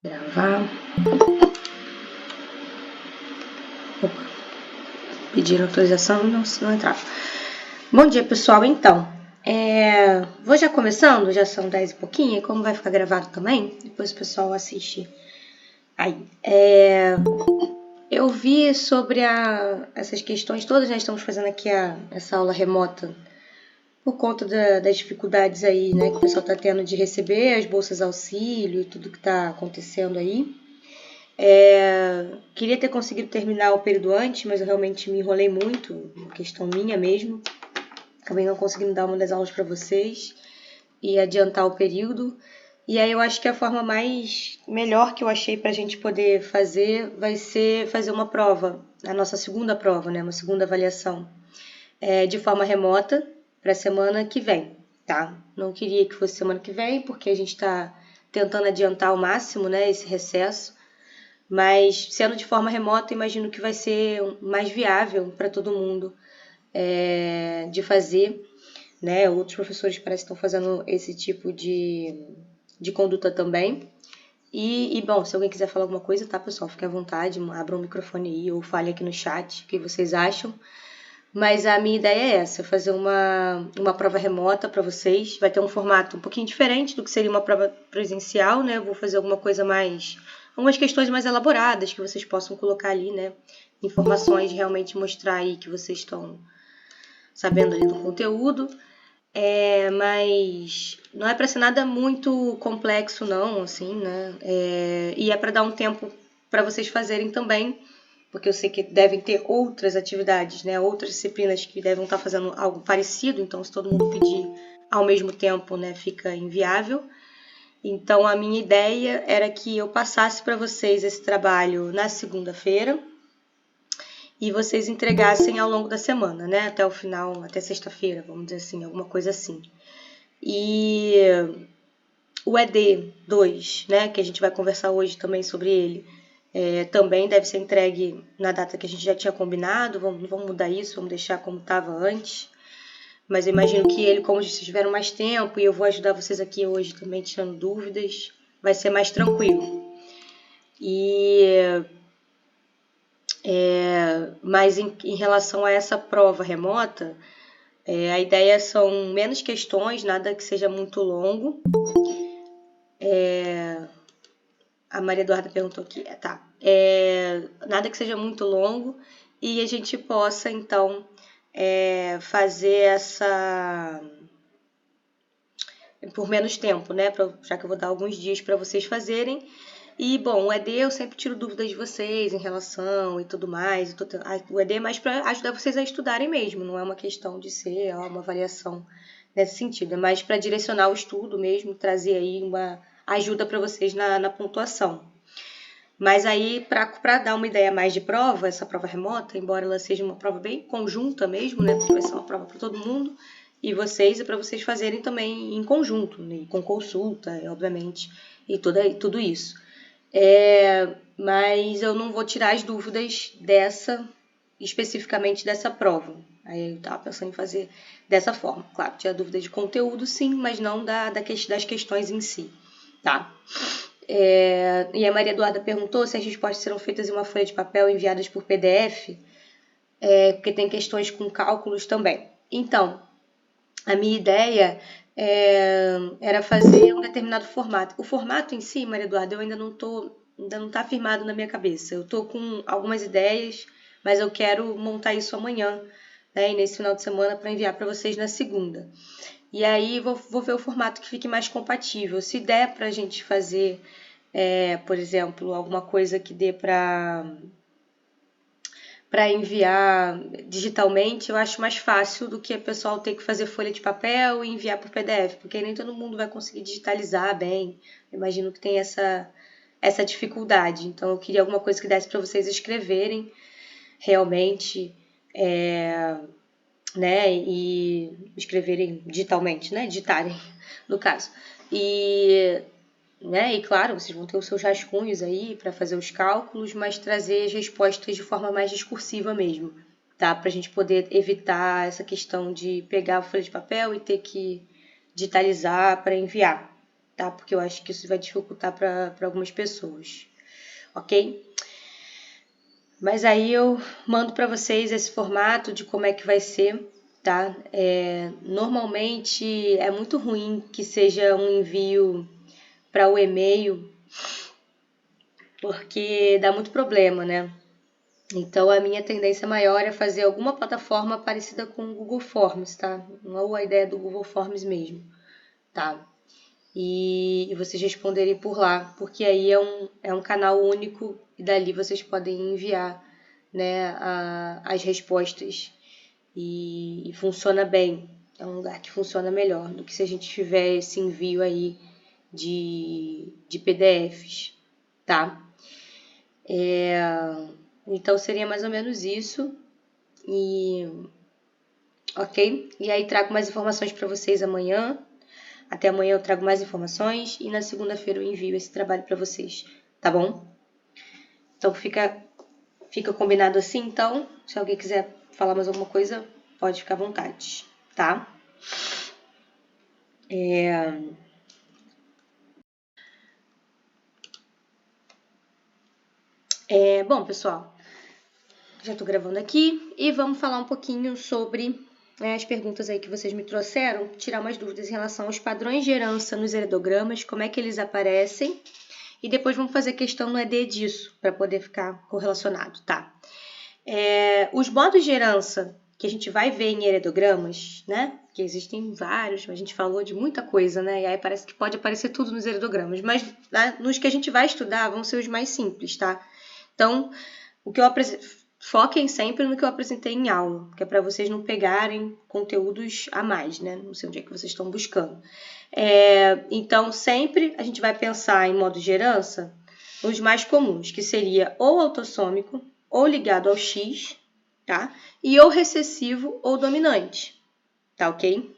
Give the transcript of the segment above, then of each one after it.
Gravar. Opa. Pediram autorização, não entrava. Bom dia, pessoal. Então, vou já começando, já são 10 e pouquinho, e como vai ficar gravado também, depois o pessoal assiste aí. Eu vi sobre essas questões todas, nós estamos fazendo aqui essa aula remota por conta das dificuldades aí, né, que o pessoal está tendo de receber as bolsas auxílio e tudo que está acontecendo aí. Queria ter conseguido terminar o período antes, mas eu realmente me enrolei muito, questão minha mesmo. Acabei não conseguindo dar uma das aulas para vocês e adiantar o período. E aí eu acho que a forma melhor que eu achei para a gente poder fazer vai ser fazer uma prova, a nossa segunda prova, né, uma segunda avaliação, de forma remota para a semana que vem, tá? Não queria que fosse semana que vem, porque a gente está tentando adiantar ao máximo, né, esse recesso. Mas sendo de forma remota, imagino que vai ser mais viável para todo mundo de fazer, né? Outros professores parecem que estão fazendo esse tipo de conduta também. Bom, se alguém quiser falar alguma coisa, tá, pessoal? Fique à vontade, abra o microfone aí ou fale aqui no chat o que vocês acham. Mas a minha ideia é essa, fazer uma prova remota para vocês. Vai ter um formato um pouquinho diferente do que seria uma prova presencial, né? Eu vou fazer algumas questões mais elaboradas que vocês possam colocar ali, né? Informações, realmente mostrar aí que vocês estão sabendo ali do conteúdo. Mas não é para ser nada muito complexo, não, assim, né? E é para dar um tempo para vocês fazerem também, porque eu sei que devem ter outras atividades, né? Outras disciplinas que devem estar fazendo algo parecido, então se todo mundo pedir ao mesmo tempo, né, fica inviável. Então a minha ideia era que eu passasse para vocês esse trabalho na segunda-feira e vocês entregassem ao longo da semana, né? Até o final, até sexta-feira, vamos dizer assim, alguma coisa assim. E o ED2, né, que a gente vai conversar hoje também sobre ele, também deve ser entregue na data que a gente já tinha combinado. Não vamos mudar isso, vamos deixar como estava antes. Mas eu imagino que ele, como vocês tiveram mais tempo e eu vou ajudar vocês aqui hoje também tirando dúvidas, vai ser mais tranquilo. Mas em relação a essa prova remota, a ideia são menos questões, nada que seja muito longo. A Maria Eduarda perguntou aqui, tá. Nada que seja muito longo e a gente possa, então, fazer essa por menos tempo, né? Já que eu vou dar alguns dias para vocês fazerem. E, bom, o ED eu sempre tiro dúvidas de vocês em relação e tudo mais. O ED é mais para ajudar vocês a estudarem mesmo, não é uma questão de ser uma avaliação nesse sentido. É mais para direcionar o estudo mesmo, trazer aí uma ajuda para vocês na pontuação. Mas aí, para dar uma ideia mais de prova, essa prova remota, embora ela seja uma prova bem conjunta mesmo, né? Porque vai ser uma prova para todo mundo, e para vocês fazerem também em conjunto, né? Com consulta, obviamente, e tudo isso. Mas eu não vou tirar as dúvidas especificamente dessa prova. Aí eu estava pensando em fazer dessa forma. Claro, tirar dúvidas de conteúdo, sim, mas não das questões em si, tá? E a Maria Eduarda perguntou se as respostas serão feitas em uma folha de papel enviadas por PDF, porque tem questões com cálculos também. Então, a minha ideia era fazer um determinado formato. O formato em si, Maria Eduarda, eu ainda não está afirmado na minha cabeça. Eu estou com algumas ideias, mas eu quero montar isso amanhã, né, e nesse final de semana para enviar para vocês na segunda. E aí vou ver o formato que fique mais compatível. Se der para a gente fazer, por exemplo, alguma coisa que dê para enviar digitalmente, eu acho mais fácil do que o pessoal ter que fazer folha de papel e enviar por PDF, porque nem todo mundo vai conseguir digitalizar bem. Eu imagino que tem essa dificuldade. Então, eu queria alguma coisa que desse para vocês escreverem realmente, né, e escreverem digitalmente, né, digitarem, no caso. Né, e claro, vocês vão ter os seus rascunhos aí para fazer os cálculos, mas trazer as respostas de forma mais discursiva mesmo, tá? Para a gente poder evitar essa questão de pegar a folha de papel e ter que digitalizar para enviar. tá? Porque eu acho que isso vai dificultar para algumas pessoas, ok? Mas aí eu mando para vocês esse formato de como é que vai ser, tá? Normalmente é muito ruim que seja um envio para o e-mail, porque dá muito problema, né? Então a minha tendência maior é fazer alguma plataforma parecida com o Google Forms, tá? Ou a ideia do Google Forms mesmo, tá? E vocês responderem por lá, porque aí é um canal único e dali vocês podem enviar, né, as respostas e funciona bem. É um lugar que funciona melhor do que se a gente tiver esse envio aí de PDFs, tá? Então seria mais ou menos isso. E ok? E aí trago mais informações para vocês amanhã. Até amanhã eu trago mais informações e na segunda-feira eu envio esse trabalho para vocês, tá bom? Então fica combinado assim, então. Se alguém quiser falar mais alguma coisa, pode ficar à vontade, tá? Bom, pessoal, já tô gravando aqui e vamos falar um pouquinho sobre as perguntas aí que vocês me trouxeram, tirar umas dúvidas em relação aos padrões de herança nos heredogramas, como é que eles aparecem, e depois vamos fazer questão no ED disso, para poder ficar correlacionado, tá? Os modos de herança que a gente vai ver em heredogramas, né? Que existem vários, a gente falou de muita coisa, né? E aí parece que pode aparecer tudo nos heredogramas, mas né, nos que a gente vai estudar vão ser os mais simples, tá? Então, o que eu foquem sempre no que eu apresentei em aula, que é para vocês não pegarem conteúdos a mais, né? Não sei onde é que vocês estão buscando. Então, sempre a gente vai pensar em modos de herança os mais comuns, que seria ou autossômico, ou ligado ao X, tá? E ou recessivo ou dominante, tá ok?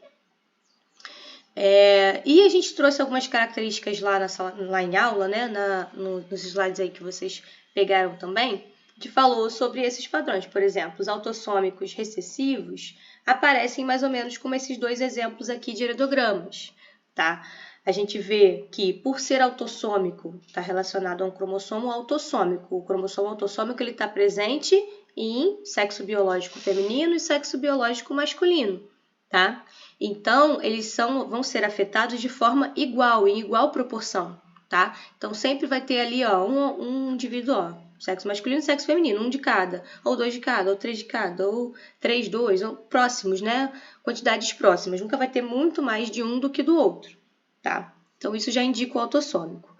E a gente trouxe algumas características lá em aula, né? Nos slides aí que vocês pegaram também, que falou sobre esses padrões. Por exemplo, os autossômicos recessivos aparecem mais ou menos como esses dois exemplos aqui de heredogramas, tá? A gente vê que, por ser autossômico, está relacionado a um cromossomo autossômico. O cromossomo autossômico está presente em sexo biológico feminino e sexo biológico masculino, tá? Então, eles vão ser afetados de forma igual, em igual proporção, tá? Então, sempre vai ter ali, ó, um indivíduo, ó, sexo masculino e sexo feminino, um de cada, ou dois de cada, ou três de cada, ou três, dois, ou próximos, né? Quantidades próximas. Nunca vai ter muito mais de um do que do outro, tá? Então, isso já indica o autossômico.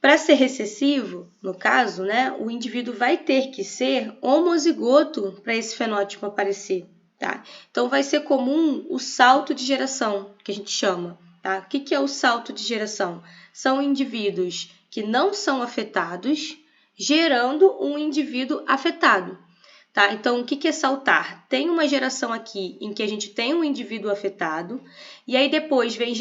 Para ser recessivo, no caso, né, o indivíduo vai ter que ser homozigoto para esse fenótipo aparecer, tá? Então, vai ser comum o salto de geração, que a gente chama, tá? O que é o salto de geração? São indivíduos que não são afetados, gerando um indivíduo afetado, tá? Então, o que é saltar? Tem uma geração aqui em que a gente tem um indivíduo afetado, e aí depois vem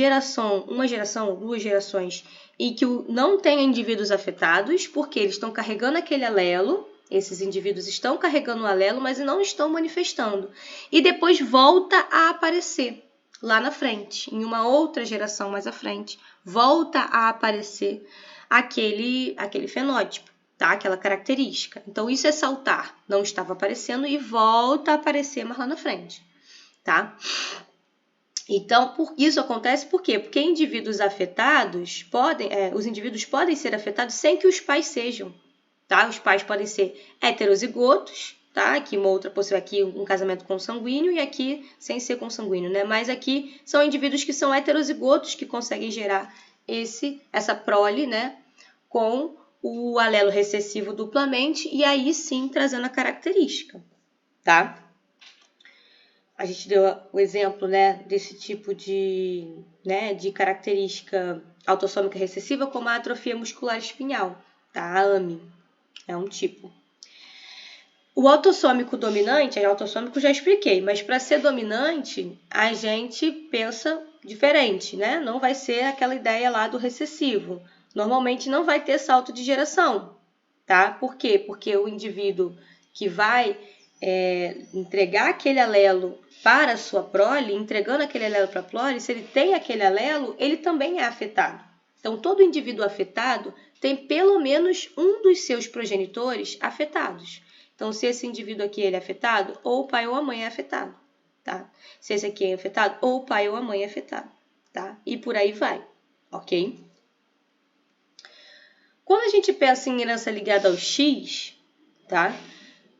uma geração, duas gerações, em que não tem indivíduos afetados, porque eles estão carregando aquele alelo, esses indivíduos estão carregando o alelo, mas não estão manifestando. E depois volta a aparecer lá na frente, em uma outra geração mais à frente, volta a aparecer aquele fenótipo, tá? Aquela característica. Então, isso é saltar. Não estava aparecendo e volta a aparecer mais lá na frente, tá? Então, isso acontece por quê? Porque indivíduos afetados os indivíduos podem ser afetados sem que os pais sejam, tá? Os pais podem ser heterozigotos, tá? Aqui uma outra aqui um casamento consanguíneo e aqui sem ser consanguíneo, né? Mas aqui são indivíduos que são heterozigotos que conseguem gerar essa prole, né? Com o alelo recessivo duplamente e aí sim trazendo a característica, tá? A gente deu o exemplo, né, desse tipo de característica autossômica recessiva como a atrofia muscular espinhal, tá? A AME é um tipo. O autossômico dominante, autossômico já expliquei, mas para ser dominante, a gente pensa diferente, né? Não vai ser aquela ideia lá do recessivo. Normalmente não vai ter salto de geração, tá? Por quê? Porque o indivíduo que vai entregar aquele alelo para a sua prole, entregando aquele alelo para a prole, se ele tem aquele alelo, ele também é afetado. Então, todo indivíduo afetado tem pelo menos um dos seus progenitores afetados. Então, se esse indivíduo aqui ele é afetado, ou o pai ou a mãe é afetado, tá? Se esse aqui é afetado, ou o pai ou a mãe é afetado, tá? E por aí vai, ok? Quando a gente pensa em herança ligada ao X, tá?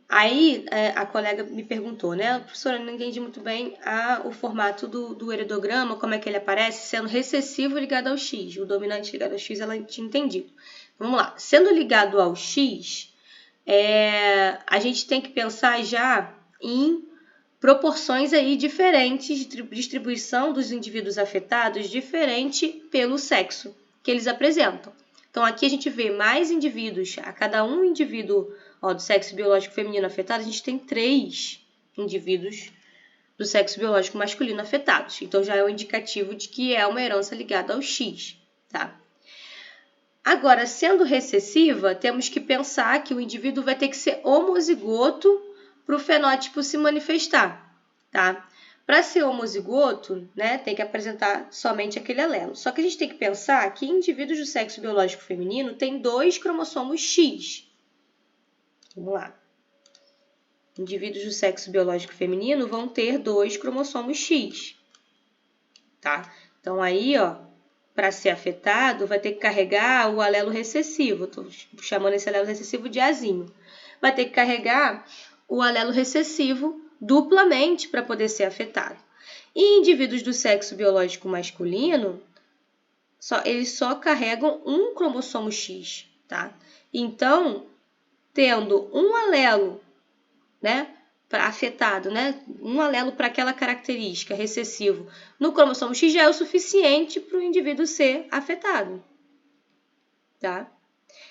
Aí a colega me perguntou, né? Professora, eu não entendi muito bem o formato do heredograma, como é que ele aparece, sendo recessivo ligado ao X. O dominante ligado ao X, ela tinha entendido. Vamos lá. Sendo ligado ao X, a gente tem que pensar já em proporções aí diferentes, distribuição dos indivíduos afetados diferente pelo sexo que eles apresentam. Então, aqui a gente vê mais indivíduos, a cada um indivíduo do sexo biológico feminino afetado, a gente tem 3 indivíduos do sexo biológico masculino afetados. Então, já é um indicativo de que é uma herança ligada ao X, tá? Agora, sendo recessiva, temos que pensar que o indivíduo vai ter que ser homozigoto para o fenótipo se manifestar, tá? Para ser homozigoto, né, tem que apresentar somente aquele alelo. Só que a gente tem que pensar que indivíduos do sexo biológico feminino têm 2 cromossomos X. Vamos lá. Indivíduos do sexo biológico feminino vão ter 2 cromossomos X, tá? Então, aí, para ser afetado, vai ter que carregar o alelo recessivo. Estou chamando esse alelo recessivo de Azinho. Vai ter que carregar o alelo recessivo duplamente para poder ser afetado. E indivíduos do sexo biológico masculino, eles só carregam um cromossomo X, tá? Então, tendo um alelo, né, afetado, né, um alelo para aquela característica recessivo no cromossomo X já é o suficiente para o indivíduo ser afetado, tá?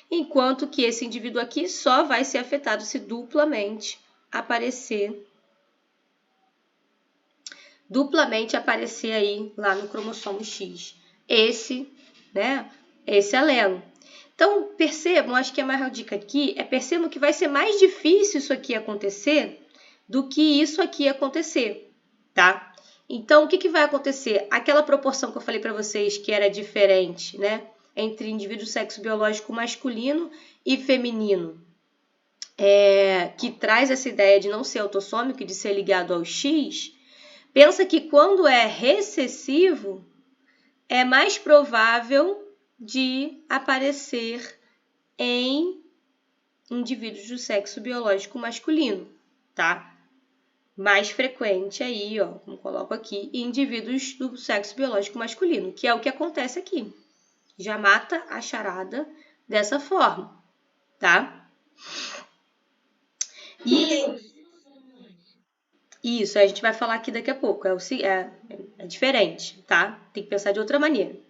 Enquanto que esse indivíduo aqui só vai ser afetado se duplamente aparecer aí lá no cromossomo X esse alelo. Então, percebam, acho que a maior dica aqui percebam que vai ser mais difícil isso aqui acontecer do que isso aqui acontecer, tá? Então, o que vai acontecer? Aquela proporção que eu falei para vocês que era diferente, né, entre indivíduo do sexo biológico masculino e feminino, que traz essa ideia de não ser autossômico e de ser ligado ao X, pensa que quando é recessivo, é mais provável de aparecer em indivíduos do sexo biológico masculino, tá? Mais frequente aí, como coloco aqui, em indivíduos do sexo biológico masculino, que é o que acontece aqui. Já mata a charada dessa forma, tá? E isso, a gente vai falar aqui daqui a pouco, é diferente, tá? Tem que pensar de outra maneira.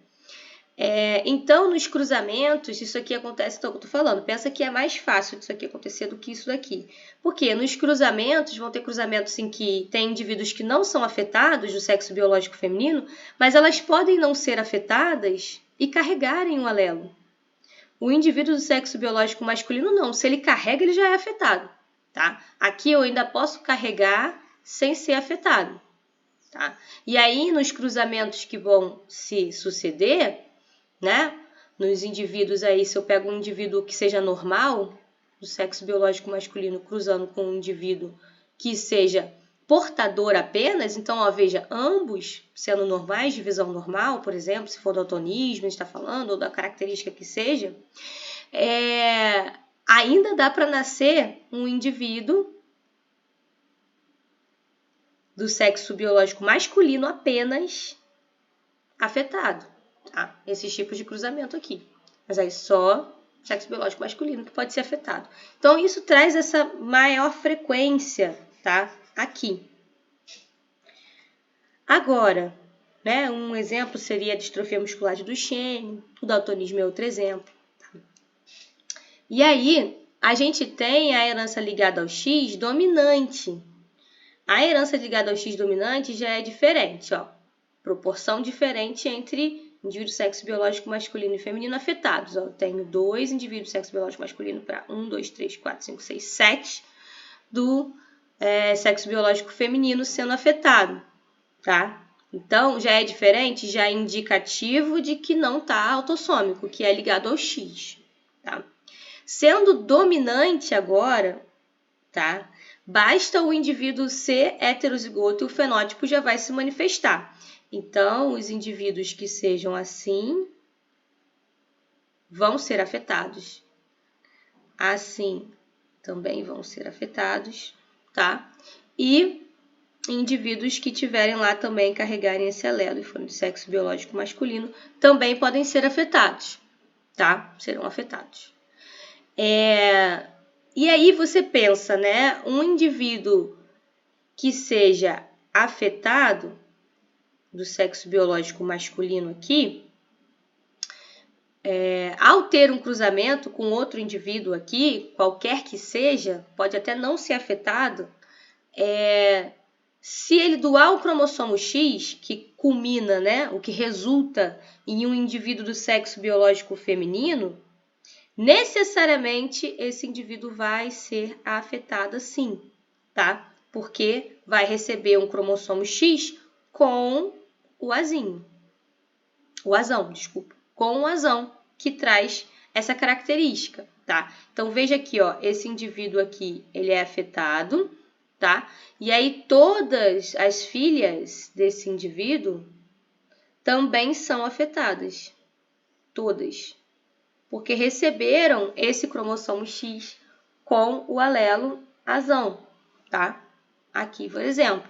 Então, nos cruzamentos, isso aqui acontece, então, eu tô falando, pensa que é mais fácil disso aqui acontecer do que isso daqui. Porque nos cruzamentos, vão ter cruzamentos em que tem indivíduos que não são afetados do sexo biológico feminino, mas elas podem não ser afetadas e carregarem um alelo. O indivíduo do sexo biológico masculino não, se ele carrega, ele já é afetado, tá? Aqui eu ainda posso carregar sem ser afetado, tá? E aí, nos cruzamentos que vão se suceder, né? Nos indivíduos aí, se eu pego um indivíduo que seja normal, do sexo biológico masculino, cruzando com um indivíduo que seja portador apenas, então, veja, ambos sendo normais, divisão normal, por exemplo, se for do autonismo, a gente está falando, ou da característica que seja, ainda dá para nascer um indivíduo do sexo biológico masculino apenas afetado. Tá? Esses tipos de cruzamento aqui. Mas aí só sexo biológico masculino que pode ser afetado. Então, isso traz essa maior frequência, tá? Aqui. Agora, né, um exemplo seria a distrofia muscular de Duchenne, o daltonismo é outro exemplo. Tá? E aí, a gente tem a herança ligada ao X dominante. A herança ligada ao X dominante já é diferente, proporção diferente entre indivíduo sexo biológico masculino e feminino afetados. Eu tenho 2 indivíduos sexo biológico masculino para 1, 2, 3, 4, 5, 6, 7 do sexo biológico feminino sendo afetado, tá? Então, já é diferente, já é indicativo de que não está autossômico, que é ligado ao X, tá? Sendo dominante agora, tá? Basta o indivíduo ser heterozigoto e o fenótipo já vai se manifestar. Então, os indivíduos que sejam assim vão ser afetados. Assim, também vão ser afetados, tá? E indivíduos que tiverem lá também carregarem esse alelo e forem de sexo biológico masculino também podem ser afetados, tá? Serão afetados. E aí você pensa, né? Um indivíduo que seja afetado do sexo biológico masculino aqui, ao ter um cruzamento com outro indivíduo aqui, qualquer que seja, pode até não ser afetado, se ele doar o cromossomo X, que culmina, né, o que resulta em um indivíduo do sexo biológico feminino, necessariamente esse indivíduo vai ser afetado sim, tá? Porque vai receber um cromossomo X com o azinho. O azão, desculpa. Com o azão, que traz essa característica, tá? Então, veja aqui, ó, esse indivíduo aqui, ele é afetado, tá? E aí, todas as filhas desse indivíduo também são afetadas. Todas. Porque receberam esse cromossomo X com o alelo azão, tá? Aqui, por exemplo.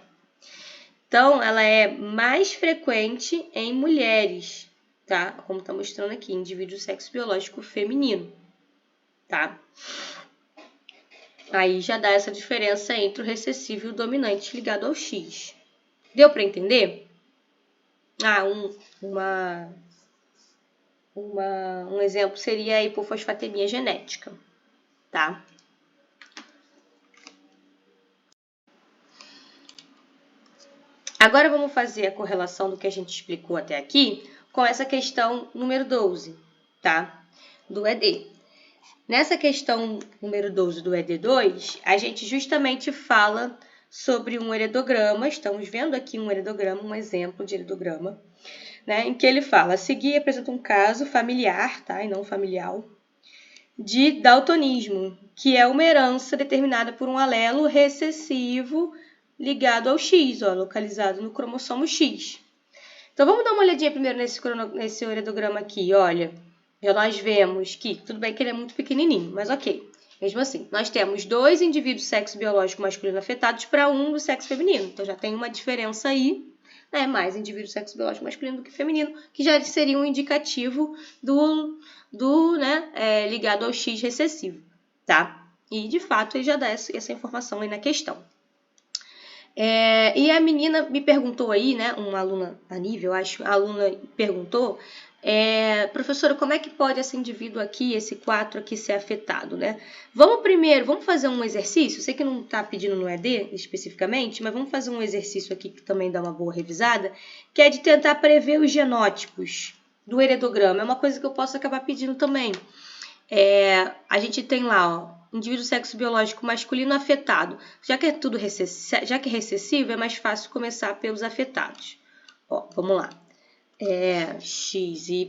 Então, ela é mais frequente em mulheres, tá? Como está mostrando aqui, indivíduo do sexo biológico feminino, tá? Aí já dá essa diferença entre o recessivo e o dominante ligado ao X. Deu para entender? Um exemplo seria a hipofosfatemia genética, tá? Agora vamos fazer a correlação do que a gente explicou até aqui com essa questão número 12, tá? Do ED. Nessa questão número 12 do ED2, a gente justamente fala sobre um heredograma, estamos vendo aqui um heredograma, um exemplo de heredograma, né, em que ele fala, a seguir apresenta um caso familiar, tá, e não familiar, de daltonismo, que é uma herança determinada por um alelo recessivo ligado ao X, ó, localizado no cromossomo X. Então, vamos dar uma olhadinha primeiro nesse heredograma aqui, olha. Já nós vemos que, tudo bem que ele é muito pequenininho, mas ok. Mesmo assim, nós temos 2 indivíduos do sexo biológico masculino afetados para um do sexo feminino. Então, já tem uma diferença aí, né? Mais indivíduo do sexo biológico masculino do que feminino, que já seria um indicativo ligado ao X recessivo, tá? E, de fato, ele já dá essa informação aí na questão. E a menina me perguntou aí, né, uma aluna, a nível, acho, a aluna perguntou, professora, como é que pode esse indivíduo aqui, esse 4 aqui ser afetado, né? Vamos fazer um exercício, sei que não está pedindo no ED especificamente, mas vamos fazer um exercício aqui que também dá uma boa revisada, que é de tentar prever os genótipos do heredograma, é uma coisa que eu posso acabar pedindo também. A gente tem lá, ó, indivíduo do sexo biológico masculino afetado. Já que é tudo recessivo, é mais fácil começar pelos afetados. Ó, vamos lá. XY,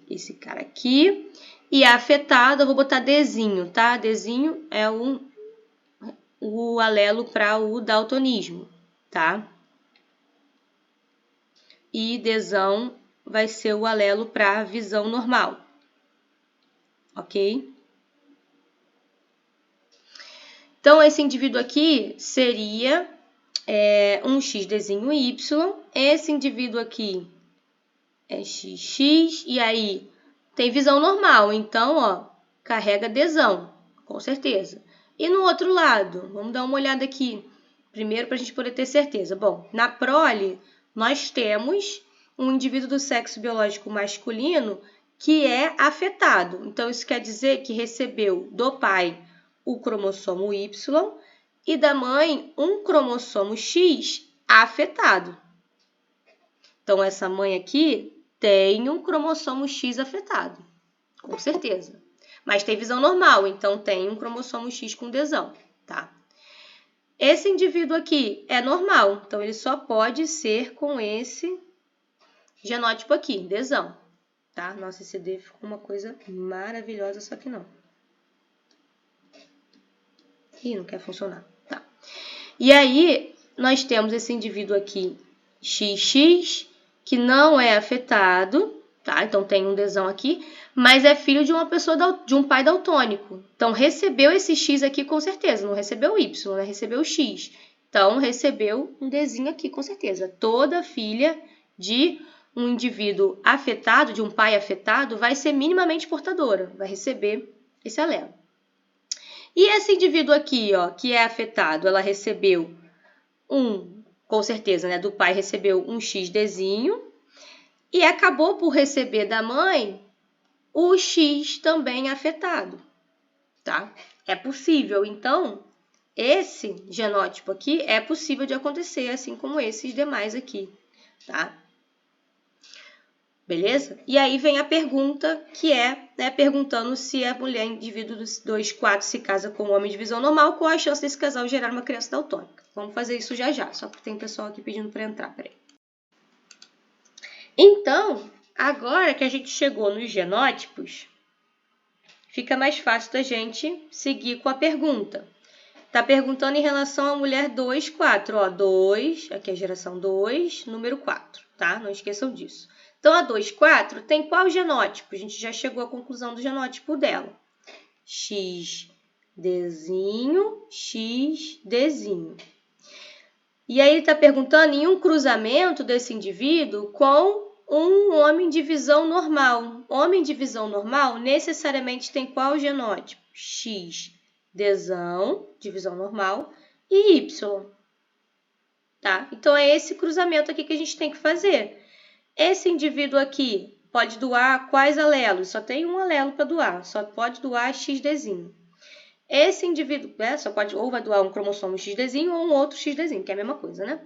esse cara aqui. E afetado, eu vou botar Dzinho, tá? Dzinho é o alelo para o daltonismo, tá? E Dzão vai ser o alelo para a visão normal. Ok? Então, esse indivíduo aqui seria um XDzinho Y. Esse indivíduo aqui é XX. E aí, tem visão normal. Então, ó, carrega Dzão, com certeza. E no outro lado, vamos dar uma olhada aqui. Primeiro, para a gente poder ter certeza. Bom, na prole, nós temos um indivíduo do sexo biológico masculino que é afetado. Então, isso quer dizer que recebeu do pai o cromossomo Y e da mãe um cromossomo X afetado. Então, essa mãe aqui tem um cromossomo X afetado, com certeza. Mas tem visão normal, então tem um cromossomo X com Dzão, tá? Esse indivíduo aqui é normal, então ele só pode ser com esse genótipo aqui, Dzão, tá? Nossa, esse D ficou uma coisa maravilhosa, só que não. Ih, não quer funcionar, tá? E aí, nós temos esse indivíduo aqui, XX, que não é afetado, tá? Então, tem um Dzão aqui, mas é filho de uma pessoa, de um pai daltônico. Então, recebeu esse X aqui com certeza, não recebeu o Y, né? Recebeu o X. Então, recebeu um Dzinho aqui com certeza. Toda filha de um indivíduo afetado, de um pai afetado, vai ser minimamente portadora, vai receber esse alelo. E esse indivíduo aqui, ó, que é afetado, ela recebeu com certeza, né, do pai recebeu um XDzinho e acabou por receber da mãe o X também afetado, tá? É possível, então, esse genótipo aqui é possível de acontecer, assim como esses demais aqui, tá? Beleza? E aí vem a pergunta, que é, né, perguntando se a mulher indivíduo dos 2,4 se casa com um homem de visão normal, qual a chance desse casal gerar uma criança daltônica? Vamos fazer isso já já, só porque tem pessoal aqui pedindo para entrar, peraí. Então, agora que a gente chegou nos genótipos, fica mais fácil da gente seguir com a pergunta. Está perguntando em relação à mulher 2,4, ó, 2, aqui é a geração 2, número 4, tá? Não esqueçam disso. Então, a 2,4 tem qual genótipo? A gente já chegou à conclusão do genótipo dela. XDzinho, XDzinho. E aí, ele está perguntando em um cruzamento desse indivíduo com um homem de visão normal. Homem de visão normal necessariamente tem qual genótipo? XDzão, de visão normal, e Y. Tá? Então, é esse cruzamento aqui que a gente tem que fazer. Esse indivíduo aqui pode doar quais alelos? Só tem um alelo para doar, só pode doar XDzinho. Esse indivíduo, né, só pode ou vai doar um cromossomo XDzinho ou um outro XDzinho, que é a mesma coisa, né?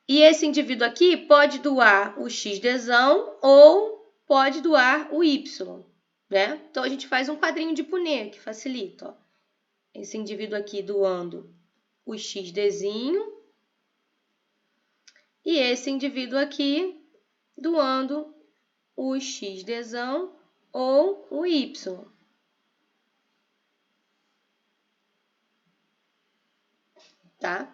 E esse indivíduo aqui pode doar o XDzão ou pode doar o Y, né? Então, a gente faz um quadrinho de Punnett, que facilita, ó. Esse indivíduo aqui doando o XDzinho e esse indivíduo aqui doando o XDzão ou o Y. Tá?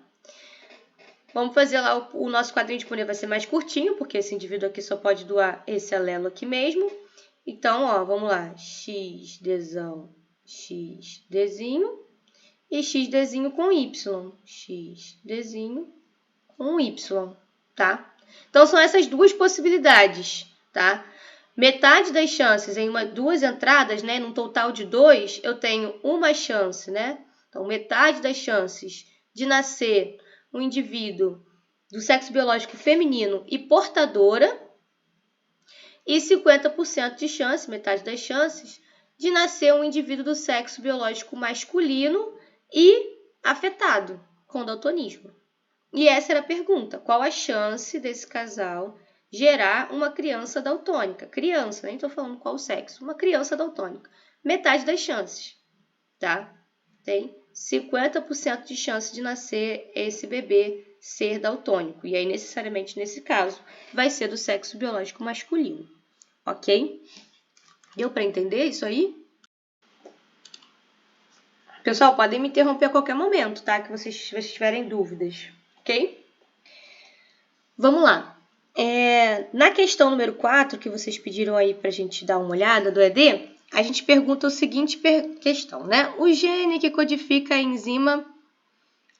Vamos fazer lá o nosso quadrinho de Punnett vai ser mais curtinho, porque esse indivíduo aqui só pode doar esse alelo aqui mesmo. Então, ó, vamos lá. XDzão, XDzinho e XDzinho com Y. XDzinho com Y, tá? Então, são essas duas possibilidades, tá? Metade das chances em duas entradas, né? Num total de 2, eu tenho uma chance, né? Então, metade das chances de nascer um indivíduo do sexo biológico feminino e portadora e 50% de chance, metade das chances, de nascer um indivíduo do sexo biológico masculino e afetado com daltonismo. E essa era a pergunta, qual a chance desse casal gerar uma criança daltônica? Criança, nem estou falando qual o sexo, uma criança daltônica. Metade das chances, tá? Tem 50% de chance de nascer esse bebê ser daltônico. E aí, necessariamente, nesse caso, vai ser do sexo biológico masculino. Ok? Deu para entender isso aí? Pessoal, podem me interromper a qualquer momento, tá? Que vocês tiverem dúvidas. Ok? Vamos lá. Na questão número 4, que vocês pediram aí para a gente dar uma olhada do ED, a gente pergunta o seguinte questão, né? O gene que codifica a enzima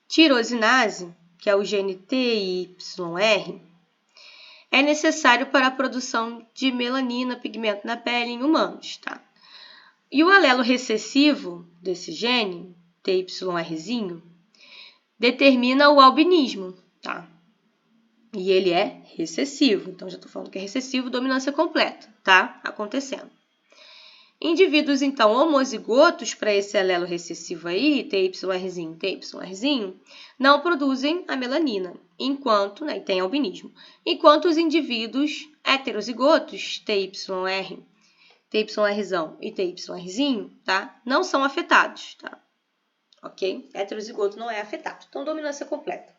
tirosinase, que é o gene TYR, é necessário para a produção de melanina, pigmento na pele em humanos, tá? E o alelo recessivo desse gene, TYRzinho, determina o albinismo, tá? E ele é recessivo, então já estou falando que é recessivo, dominância completa, tá? Acontecendo. Indivíduos, então, homozigotos para esse alelo recessivo aí, TYRzinho, não produzem a melanina, enquanto, né, tem albinismo. Enquanto os indivíduos heterozigotos, TYRzão e TYRzinho, tá, não são afetados, tá? ok? Heterozigoto não é afetado. Então, dominância completa.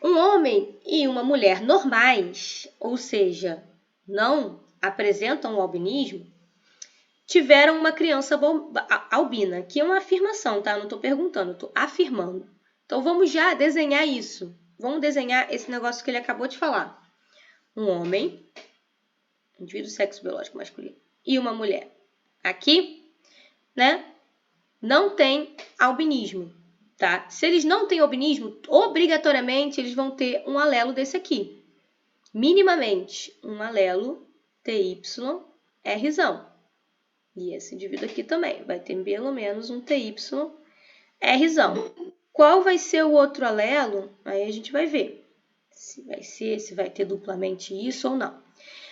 Um homem e uma mulher normais, ou seja, não apresentam o albinismo, tiveram uma criança albina, que é uma afirmação, tá? Eu não estou perguntando, eu estou afirmando. Então, vamos já desenhar isso. Vamos desenhar esse negócio que ele acabou de falar. Um homem, indivíduo sexo biológico masculino, e uma mulher. Aqui, né, não tem albinismo, tá? Se eles não têm albinismo, obrigatoriamente eles vão ter um alelo desse aqui. Minimamente, um alelo TYRzão. E esse indivíduo aqui também vai ter pelo menos um TYRzão. Qual vai ser o outro alelo? Aí a gente vai ver se vai ter duplamente isso ou não.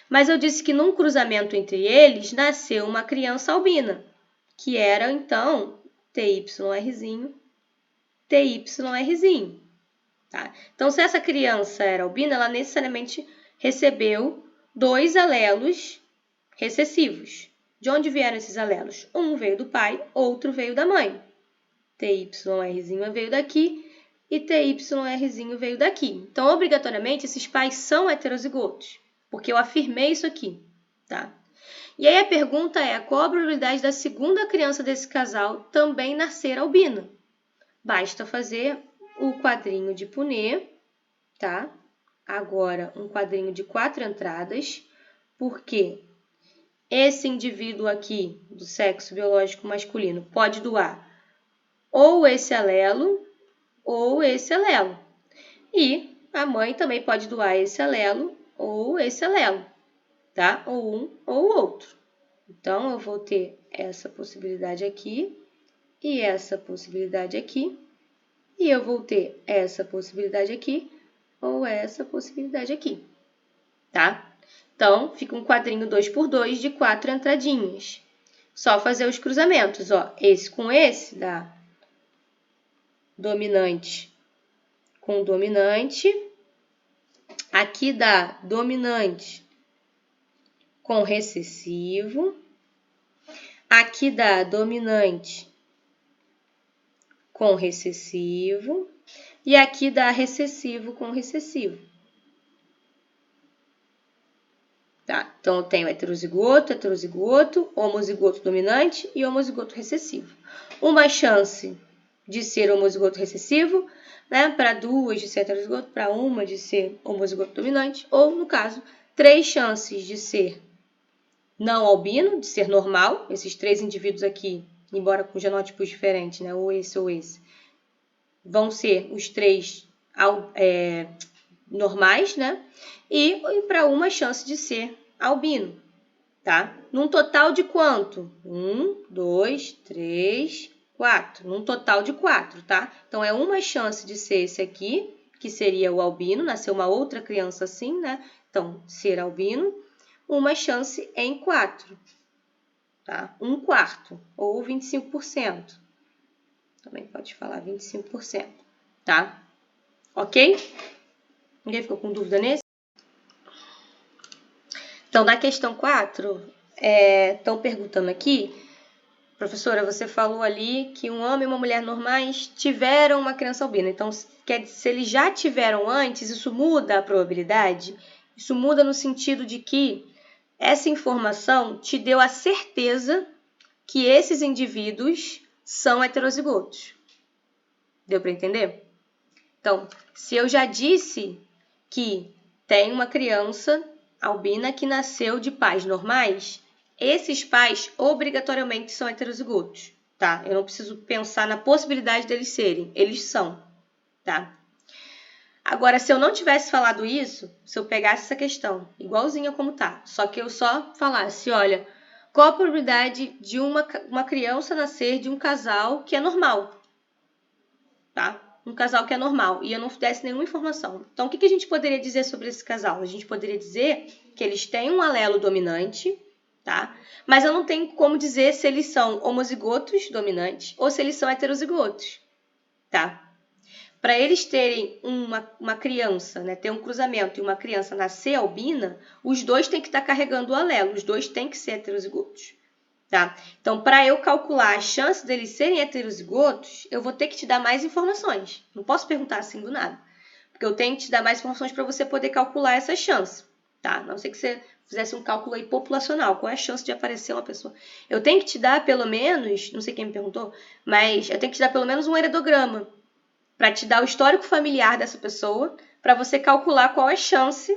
Mas eu disse que num cruzamento entre eles nasceu uma criança albina, que era então TYRzinho, TYRzinho. Tá? Então, se essa criança era albina, ela necessariamente recebeu 2 alelos recessivos. De onde vieram esses alelos? Um veio do pai, outro veio da mãe. TYRzinho veio daqui e TYRzinho veio daqui. Então, obrigatoriamente, esses pais são heterozigotos, porque eu afirmei isso aqui, tá? E aí a pergunta é, qual a probabilidade da segunda criança desse casal também nascer albina? Basta fazer o quadrinho de Punnett, tá? Agora, um quadrinho de 4 entradas, porque esse indivíduo aqui, do sexo biológico masculino, pode doar ou esse alelo ou esse alelo. E a mãe também pode doar esse alelo ou esse alelo, tá? Ou um ou o outro. Então, eu vou ter essa possibilidade aqui e essa possibilidade aqui. E eu vou ter essa possibilidade aqui ou essa possibilidade aqui, tá? Então, fica um quadrinho 2x2 de 4 entradinhas. Só fazer os cruzamentos, ó. Esse com esse dá dominante com dominante. Aqui dá dominante com recessivo. Aqui dá dominante com recessivo. E aqui dá recessivo com recessivo. Tá? Então, eu tenho heterozigoto, homozigoto dominante e homozigoto recessivo. Uma chance de ser homozigoto recessivo, né? Para 2 de ser heterozigoto, para 1 de ser homozigoto dominante, ou, no caso, 3 chances de ser não albino, de ser normal, esses 3 indivíduos aqui, embora com genótipos diferentes, né? Ou esse, vão ser os 3 normais, né? E para uma chance de ser albino, tá? Num total de quanto? 1, 2, 3, 4. Num total de 4, tá? Então, é uma chance de ser esse aqui, que seria o albino, nascer uma outra criança assim, né? Então, ser albino, uma chance em 4, tá? 1/4, ou 25%. Também pode falar 25%, tá? Ok? Ninguém ficou com dúvida nesse? Então, na questão 4, estão perguntando aqui, professora, você falou ali que um homem e uma mulher normais tiveram uma criança albina. Então, se eles já tiveram antes, isso muda a probabilidade? Isso muda no sentido de que essa informação te deu a certeza que esses indivíduos são heterozigotos. Deu para entender? Então, se eu já disse que tem uma criança albina que nasceu de pais normais, esses pais obrigatoriamente são heterozigotos, tá? Eu não preciso pensar na possibilidade deles serem, eles são, tá? Agora, se eu não tivesse falado isso, se eu pegasse essa questão igualzinha como tá, só que eu só falasse, olha, qual a probabilidade de uma criança nascer de um casal que é normal, tá? Um casal que é normal, e eu não desse nenhuma informação. Então, o que a gente poderia dizer sobre esse casal? A gente poderia dizer que eles têm um alelo dominante, tá? Mas eu não tenho como dizer se eles são homozigotos dominantes ou se eles são heterozigotos, tá? Para eles terem uma criança, né, ter um cruzamento e uma criança nascer albina, os dois têm que estar carregando o alelo, os dois têm que ser heterozigotos. tá? Então, para eu calcular a chance deles serem heterozigotos, eu vou ter que te dar mais informações. Não posso perguntar assim do nada. Porque eu tenho que te dar mais informações para você poder calcular essa chance, tá? A não ser que você fizesse um cálculo aí populacional. Qual é a chance de aparecer uma pessoa? Eu tenho que te dar pelo menos, não sei quem me perguntou, mas eu tenho que te dar pelo menos um heredograma para te dar o histórico familiar dessa pessoa, para você calcular qual é a chance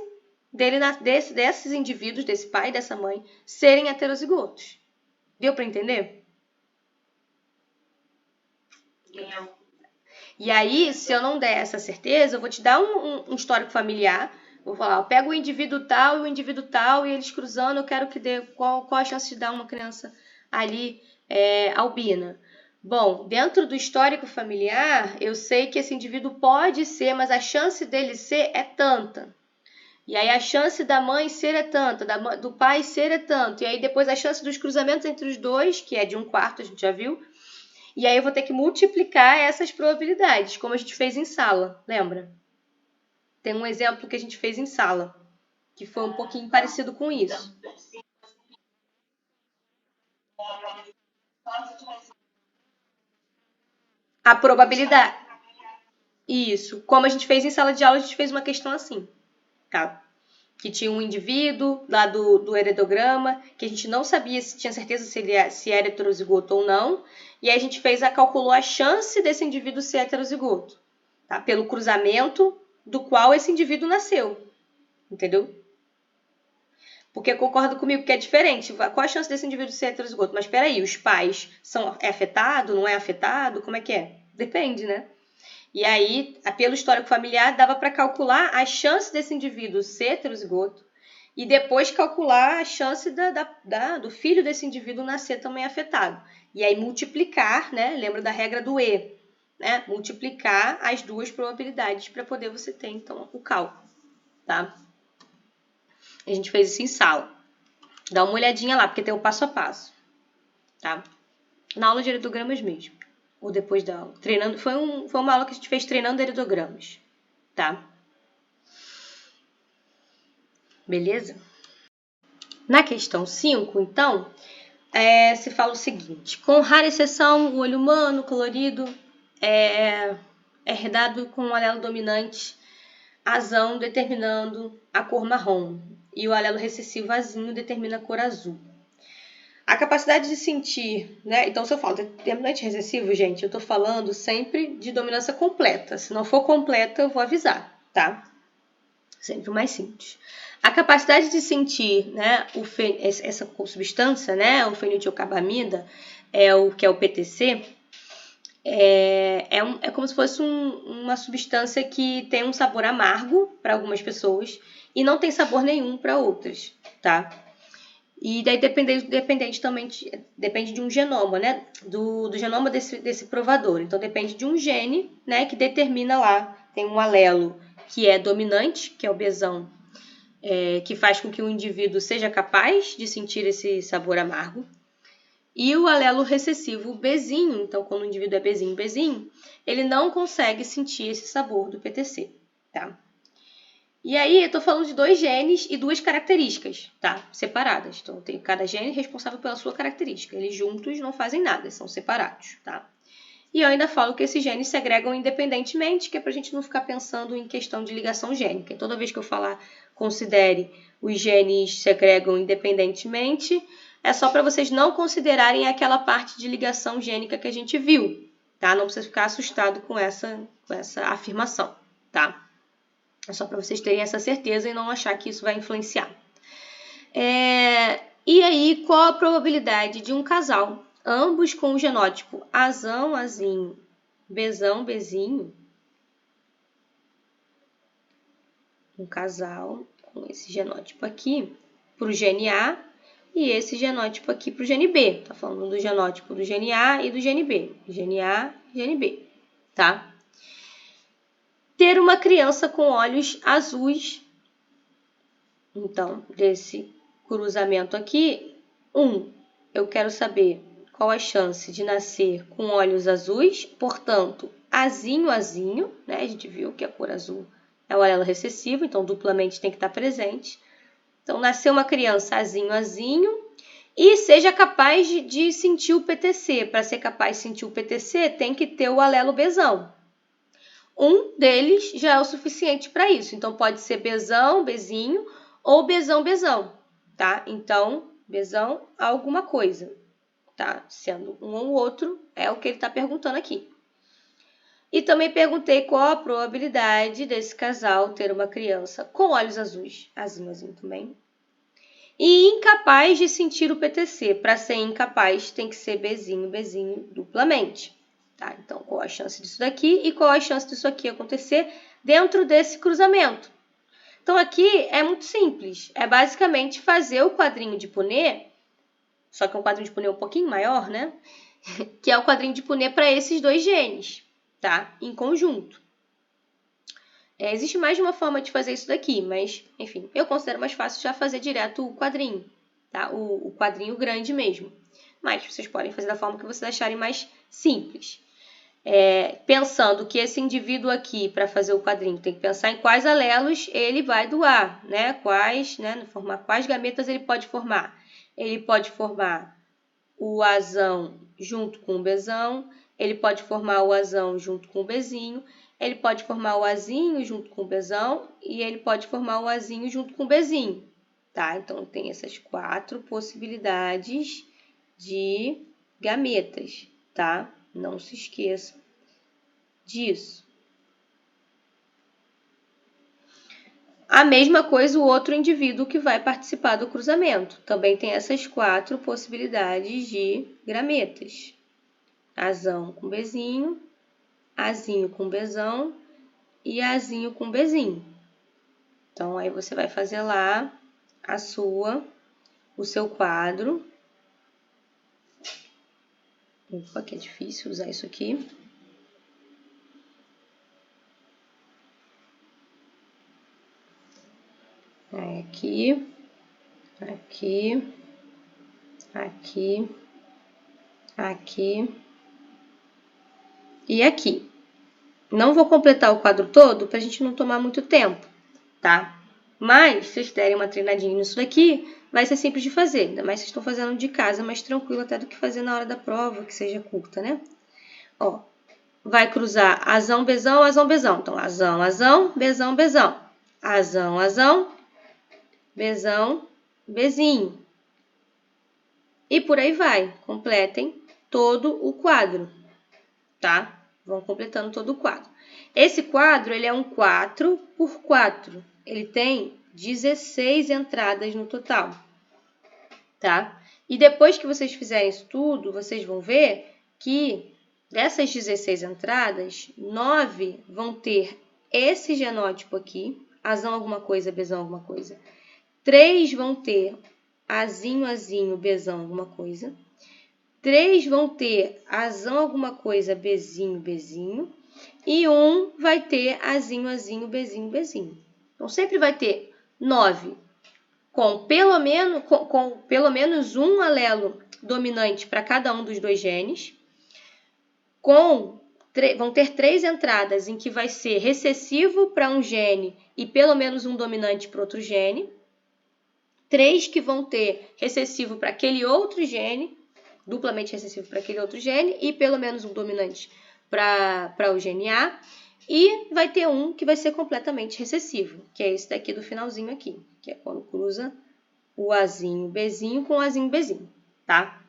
desses indivíduos, desse pai e dessa mãe, serem heterozigotos. Deu para entender? E aí, se eu não der essa certeza, eu vou te dar um histórico familiar. Vou falar, eu pego o indivíduo tal e o indivíduo tal, e eles cruzando, eu quero que dê qual a chance de dar uma criança ali albina. Bom, dentro do histórico familiar, eu sei que esse indivíduo pode ser, mas a chance dele ser é tanta. E aí a chance da mãe ser é tanta, do pai ser é tanto. E aí depois a chance dos cruzamentos entre os dois, que é de 1/4, a gente já viu. E aí eu vou ter que multiplicar essas probabilidades, como a gente fez em sala, lembra? Tem um exemplo que a gente fez em sala, que foi um pouquinho parecido com isso. A probabilidade. Isso. Como a gente fez em sala de aula, a gente fez uma questão assim, tá? Que tinha um indivíduo lá do heredograma, que a gente não sabia se tinha certeza se era heterozigoto ou não, e aí a gente calculou a chance desse indivíduo ser heterozigoto, tá? Pelo cruzamento do qual esse indivíduo nasceu, entendeu? Porque concorda comigo que é diferente. Qual a chance desse indivíduo ser heterozigoto? Mas espera aí, os pais é afetado, não é afetado? Como é que é? Depende, né? E aí, pelo histórico familiar, dava para calcular a chance desse indivíduo ser heterozigoto e depois calcular a chance do filho desse indivíduo nascer também afetado. E aí multiplicar, né? Lembra da regra do E, né? Multiplicar as duas probabilidades para poder você ter, então, o cálculo, tá? A gente fez isso em sala. Dá uma olhadinha lá, porque tem o passo a passo, tá? Na aula de heredogramas mesmo. Ou depois da aula. Treinando, foi uma aula que a gente fez treinando heredogramas, tá? Beleza? Na questão 5, então, se fala o seguinte: com rara exceção, o olho humano colorido é herdado com um alelo dominante azão determinando a cor marrom e o alelo recessivo azinho determina a cor azul. A capacidade de sentir, né? Então, se eu falo determinante recessivo, gente, eu tô falando sempre de dominância completa. Se não for completa, eu vou avisar, tá? Sempre o mais simples. A capacidade de sentir, né, essa substância, né, o feniltilcarbamida, que é o PTC, é como se fosse uma substância que tem um sabor amargo para algumas pessoas e não tem sabor nenhum para outras, tá? E daí depende de um genoma, né? Do genoma desse provador. Então depende de um gene, né? Que determina lá, tem um alelo que é dominante, que é o Bzão, que faz com que o indivíduo seja capaz de sentir esse sabor amargo. E o alelo recessivo, o Bzinho, então quando o indivíduo é Bzinho, ele não consegue sentir esse sabor do PTC, tá? E aí, eu tô falando de 2 genes e 2 características, tá? Separadas. Então, tem cada gene responsável pela sua característica. Eles juntos não fazem nada, são separados, tá? E eu ainda falo que esses genes segregam independentemente, que é pra gente não ficar pensando em questão de ligação gênica. E toda vez que eu falar, considere os genes segregam independentemente, é só para vocês não considerarem aquela parte de ligação gênica que a gente viu, tá? Não precisa ficar assustado com essa afirmação, tá? É só para vocês terem essa certeza e não achar que isso vai influenciar. E aí, qual a probabilidade de um casal, ambos com o genótipo azão, azinho, bezão, bezinho, um casal com esse genótipo aqui para o gene A e esse genótipo aqui para o gene B. Tá falando do genótipo do gene A e do gene B. Gene A, gene B, tá? Ter uma criança com olhos azuis. Então, desse cruzamento aqui, eu quero saber qual a chance de nascer com olhos azuis, portanto, azinho, azinho, né? A gente viu que a cor azul é o alelo recessivo, então duplamente tem que estar presente. Então, nasceu uma criança azinho, azinho, E seja capaz de sentir o PTC. Para ser capaz de sentir o PTC, tem que ter o alelo Bzão. Um deles já é o suficiente para isso. Então, pode ser Bzão, Bzinho, ou Bzão, Bzão, tá? Então, Bzão, alguma coisa, tá? Sendo um ou outro, é o que ele está perguntando aqui. E também perguntei qual a probabilidade desse casal ter uma criança com olhos azuis, azinho também, e incapaz de sentir o PTC. Para ser incapaz, tem que ser Bzinho duplamente. Tá? Então, qual a chance disso daqui e qual a chance disso aqui acontecer dentro desse cruzamento? Então, aqui é muito simples. É basicamente fazer o quadrinho de Punnett, só que é um quadrinho de Punnett um pouquinho maior, né? Que é o quadrinho de Punnett para esses dois genes, tá? Em conjunto. Existe mais de uma forma de fazer isso daqui, mas, enfim, eu considero mais fácil já fazer direto o quadrinho, tá? O quadrinho grande mesmo. Mas vocês podem fazer da forma que vocês acharem mais simples. Pensando que esse indivíduo aqui, para fazer o quadrinho, tem que pensar em quais alelos ele vai doar, né? Quais gametas ele pode formar. Ele pode formar o azão junto com o Bzão, ele pode formar o azão junto com o Bzinho, ele pode formar o azinho junto com o Bzão e ele pode formar o azinho junto com o Bzinho, tá? Então, tem essas 4 possibilidades de gametas, tá? Não se esqueça disso. A mesma coisa o outro indivíduo que vai participar do cruzamento. Também tem essas 4 possibilidades de gametas. Azão com Bzinho, azinho com Bzão e azinho com Bzinho. Então, aí você vai fazer lá o seu quadro. Opa, que é difícil usar isso aqui. Aqui, aqui, aqui, aqui e aqui. Não vou completar o quadro todo para a gente não tomar muito tempo, tá? Mas, se vocês derem uma treinadinha nisso daqui, vai ser simples de fazer. Ainda mais se vocês estão fazendo de casa, mais tranquilo até do que fazer na hora da prova, que seja curta, né? Ó, vai cruzar azão, Bzão, azão, Bzão. Então, azão, azão, Bzão, Bzão. Azão, azão, Bzão, Bzinho. E por aí vai. Completem todo o quadro, tá? Vão completando todo o quadro. Esse quadro, ele é um 4 por 4. Ele tem 16 entradas no total, tá? E depois que vocês fizerem isso tudo, vocês vão ver que dessas 16 entradas, 9 vão ter esse genótipo aqui, azão alguma coisa, Bzão alguma coisa. 3 vão ter azinho, azinho, Bzão alguma coisa. 3 vão ter azão alguma coisa, Bzinho, Bzinho. E 1 vai ter azinho, azinho, Bzinho, Bzinho. Então, sempre vai ter 9 com pelo menos um alelo dominante para cada um dos dois genes. Vão ter 3 entradas em que vai ser recessivo para um gene e pelo menos um dominante para outro gene. 3 que vão ter recessivo para aquele outro gene, duplamente recessivo para aquele outro gene, e pelo menos um dominante para o gene A. E vai ter um que vai ser completamente recessivo, que é esse daqui do finalzinho aqui, que é quando cruza o azinho Bzinho com o azinho Bzinho, tá?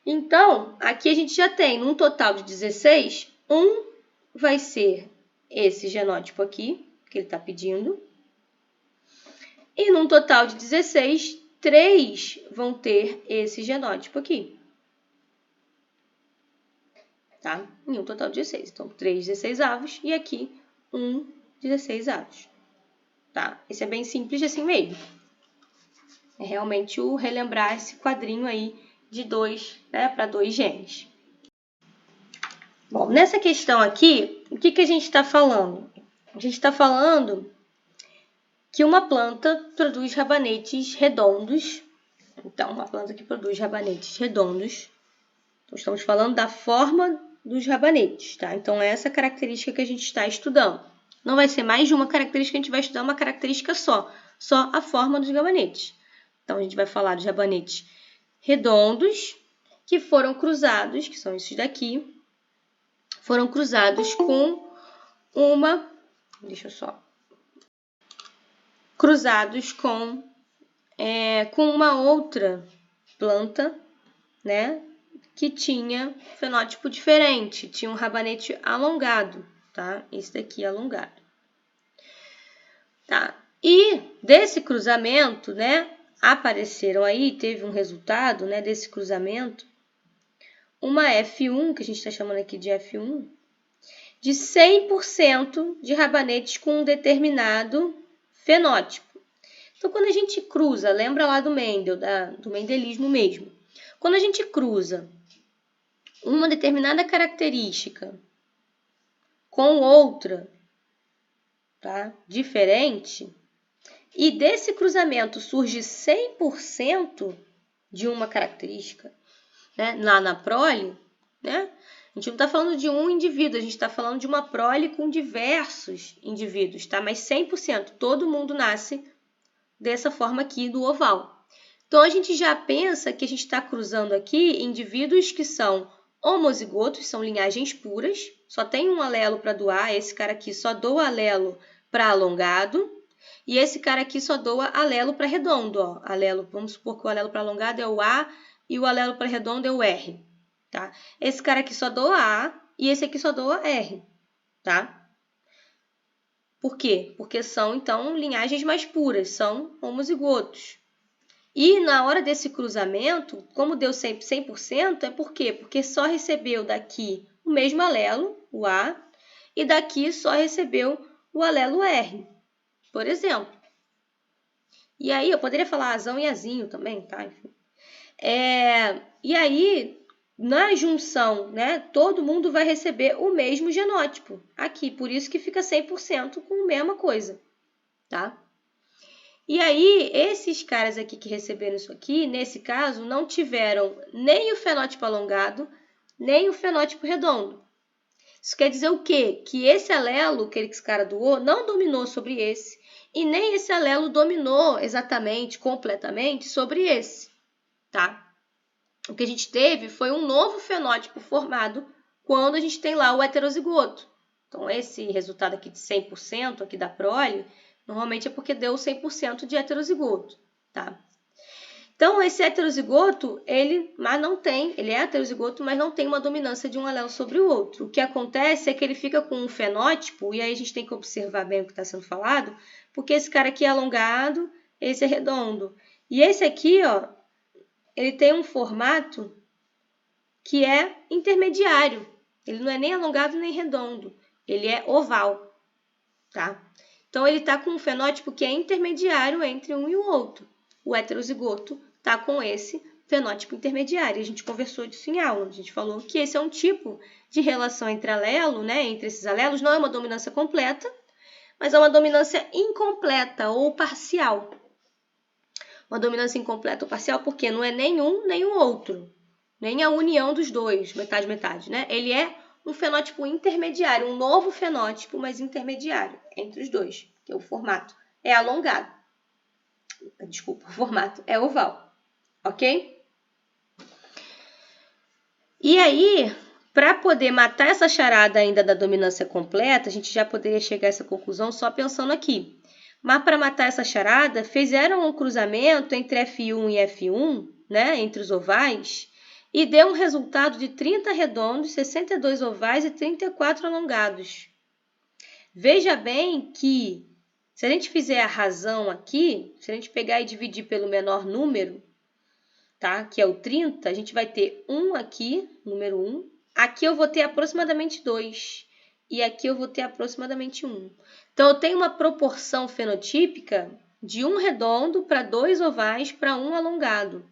Então, aqui a gente já tem, num total de 16, um vai ser esse genótipo aqui, que ele está pedindo. E num total de 16, 3 vão ter esse genótipo aqui. Tá? Em um total de 16. Então, 3 16avos e aqui 1 16avos. Tá? Esse é bem simples assim mesmo. É realmente o relembrar esse quadrinho aí de 2, né, para 2 genes. Bom, nessa questão aqui, o que a gente está falando? A gente está falando que uma planta produz rabanetes redondos. Então, uma planta que produz rabanetes redondos. Então, estamos falando da forma dos rabanetes, tá? Então, é essa característica que a gente está estudando. Não vai ser mais de uma característica, a gente vai estudar uma característica só a forma dos rabanetes. Então, a gente vai falar dos rabanetes redondos que foram cruzados, que são esses daqui, foram cruzados com uma, cruzados com uma outra planta, né, que tinha fenótipo diferente, tinha um rabanete alongado, tá? Esse daqui é alongado. Tá? E desse cruzamento, né, apareceram aí, teve um resultado, né, desse cruzamento, uma F1, que a gente está chamando aqui de F1, de 100% de rabanetes com um determinado fenótipo. Então, quando a gente cruza, lembra lá do Mendel, do mendelismo mesmo. Quando a gente cruza uma determinada característica com outra, tá, diferente, e desse cruzamento surge 100% de uma característica, né, lá na prole, né, a gente não está falando de um indivíduo, a gente está falando de uma prole com diversos indivíduos, tá? Mas 100%, todo mundo nasce dessa forma aqui do oval. Então, a gente já pensa que a gente está cruzando aqui indivíduos que são homozigotos, são linhagens puras, só tem um alelo para doar, esse cara aqui só doa alelo para alongado, e esse cara aqui só doa alelo para redondo. Ó. Alelo, vamos supor que o alelo para alongado é o A e o alelo para redondo é o R. Tá? Esse cara aqui só doa A e esse aqui só doa R. Tá? Por quê? Porque são, então, linhagens mais puras, são homozigotos. E na hora desse cruzamento, como deu sempre 100%, é por quê? Porque só recebeu daqui o mesmo alelo, o A, e daqui só recebeu o alelo R, por exemplo. E aí, eu poderia falar azão e azinho também, tá? Enfim. E aí, na junção, né, todo mundo vai receber o mesmo genótipo aqui, por isso que fica 100% com a mesma coisa, tá? E aí, esses caras aqui que receberam isso aqui, nesse caso, não tiveram nem o fenótipo alongado, nem o fenótipo redondo. Isso quer dizer o quê? Que esse alelo que esse cara doou não dominou sobre esse, e nem esse alelo dominou exatamente, completamente, sobre esse, tá? O que a gente teve foi um novo fenótipo formado quando a gente tem lá o heterozigoto. Então, esse resultado aqui de 100% aqui da prole, normalmente é porque deu 100% de heterozigoto, tá? Então, esse heterozigoto, ele é heterozigoto, mas não tem uma dominância de um alelo sobre o outro. O que acontece é que ele fica com um fenótipo, e aí a gente tem que observar bem o que está sendo falado, porque esse cara aqui é alongado, esse é redondo. E esse aqui, ó, ele tem um formato que é intermediário. Ele não é nem alongado nem redondo. Ele é oval, tá? Então, ele está com um fenótipo que é intermediário entre um e o outro. O heterozigoto está com esse fenótipo intermediário. A gente conversou disso em aula. A gente falou que esse é um tipo de relação entre alelo, né? Entre esses alelos. Não é uma dominância completa, mas é uma dominância incompleta ou parcial. Uma dominância incompleta ou parcial porque não é nenhum nem o outro. Nem a união dos dois, metade-metade, né? Ele é um fenótipo intermediário, um novo fenótipo, mas intermediário entre os dois, que é o formato é alongado. Desculpa, o formato é oval, ok? E aí, para poder matar essa charada ainda da dominância completa, a gente já poderia chegar a essa conclusão só pensando aqui. Mas para matar essa charada, fizeram um cruzamento entre F1 e F1, né, entre os ovais, e deu um resultado de 30 redondos, 62 ovais e 34 alongados. Veja bem que, se a gente fizer a razão aqui, se a gente pegar e dividir pelo menor número, tá, que é o 30, a gente vai ter 1 aqui, número 1. Aqui eu vou ter aproximadamente 2. E aqui eu vou ter aproximadamente 1. Então, eu tenho uma proporção fenotípica de 1 redondo para 2 ovais para 1 alongado,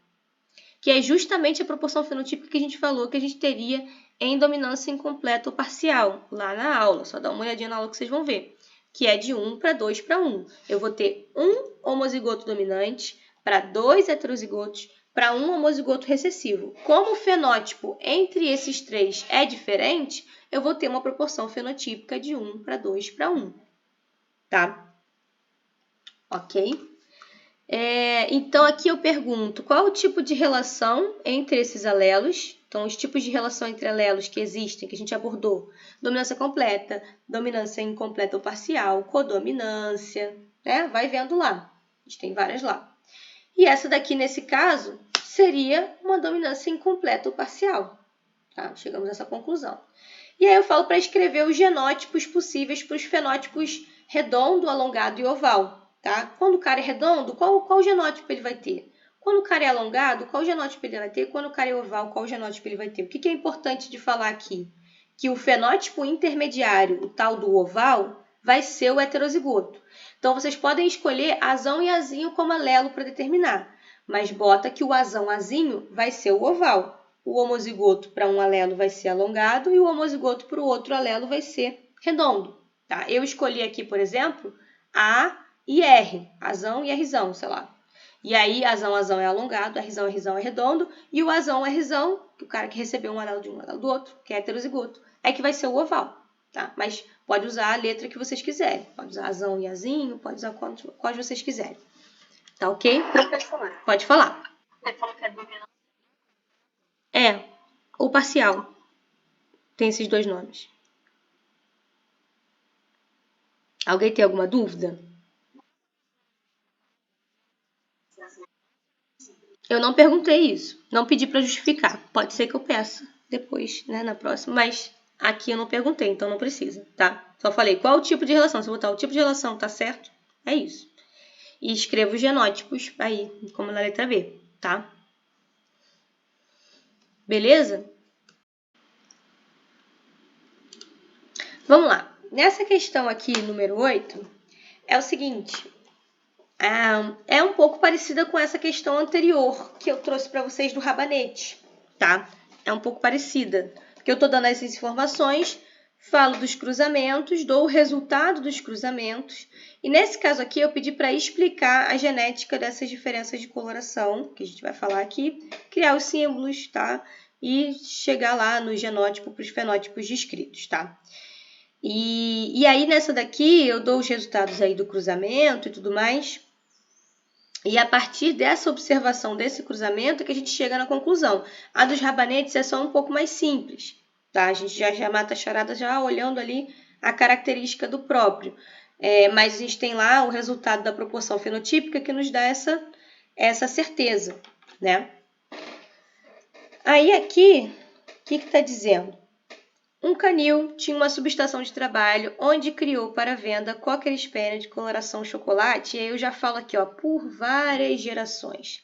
que é justamente a proporção fenotípica que a gente falou que a gente teria em dominância incompleta ou parcial, lá na aula. Só dá uma olhadinha na aula que vocês vão ver, que é de 1 para 2 para 1. Eu vou ter 1 homozigoto dominante para 2 heterozigotos para 1 homozigoto recessivo. Como o fenótipo entre esses três é diferente, eu vou ter uma proporção fenotípica de 1 para 2 para 1. Tá? Ok? Então, aqui eu pergunto, qual o tipo de relação entre esses alelos? Então, os tipos de relação entre alelos que existem, que a gente abordou. Dominância completa, dominância incompleta ou parcial, codominância, né? Vai vendo lá. A gente tem várias lá. E essa daqui, nesse caso, seria uma dominância incompleta ou parcial. Tá? Chegamos a essa conclusão. E aí eu falo para escrever os genótipos possíveis para os fenótipos redondo, alongado e oval. Tá? Quando o cara é redondo, qual genótipo ele vai ter? Quando o cara é alongado, qual genótipo ele vai ter? Quando o cara é oval, qual genótipo ele vai ter? O que é importante de falar aqui? Que o fenótipo intermediário, o tal do oval, vai ser o heterozigoto. Então, vocês podem escolher azão e azinho como alelo para determinar, mas bota que o azão, azinho vai ser o oval. O homozigoto para um alelo vai ser alongado e o homozigoto para o outro alelo vai ser redondo. Tá? Eu escolhi aqui, por exemplo, A e R, azão e Rzão, sei lá. E aí, azão é alongado, Rzão é redondo, e o azão, Rzão, que o cara que recebeu um alelo de um alelo do outro, que é heterozigoto, é que vai ser o oval. Tá? Mas pode usar a letra que vocês quiserem. Pode usar azão e azinho, pode usar quais vocês quiserem. Tá ok? Pode falar. Você falou que é dominância. Ou parcial. Tem esses dois nomes. Alguém tem alguma dúvida? Eu não perguntei isso. Não pedi para justificar. Pode ser que eu peça depois, né, na próxima. Mas aqui eu não perguntei, então não precisa, tá? Só falei qual o tipo de relação. Se eu botar o tipo de relação, tá certo? É isso. E escrevo os genótipos aí, como na letra B, tá? Beleza? Vamos lá. Nessa questão aqui, número 8, é o seguinte. É um pouco parecida com essa questão anterior que eu trouxe para vocês do rabanete, tá? É um pouco parecida, porque eu estou dando essas informações, falo dos cruzamentos, dou o resultado dos cruzamentos, e nesse caso aqui eu pedi para explicar a genética dessas diferenças de coloração, que a gente vai falar aqui, criar os símbolos, tá? E chegar lá no genótipo para os fenótipos descritos, tá? E aí, nessa daqui, eu dou os resultados aí do cruzamento e tudo mais. E a partir dessa observação desse cruzamento que a gente chega na conclusão. A dos rabanetes é só um pouco mais simples, tá? A gente já mata a charada já olhando ali a característica do próprio. Mas a gente tem lá o resultado da proporção fenotípica que nos dá essa certeza, né? Aí aqui, o que está dizendo? Um canil tinha uma subestação de trabalho onde criou para venda Cocker Spaniel de coloração chocolate. E aí eu já falo aqui, ó, por várias gerações.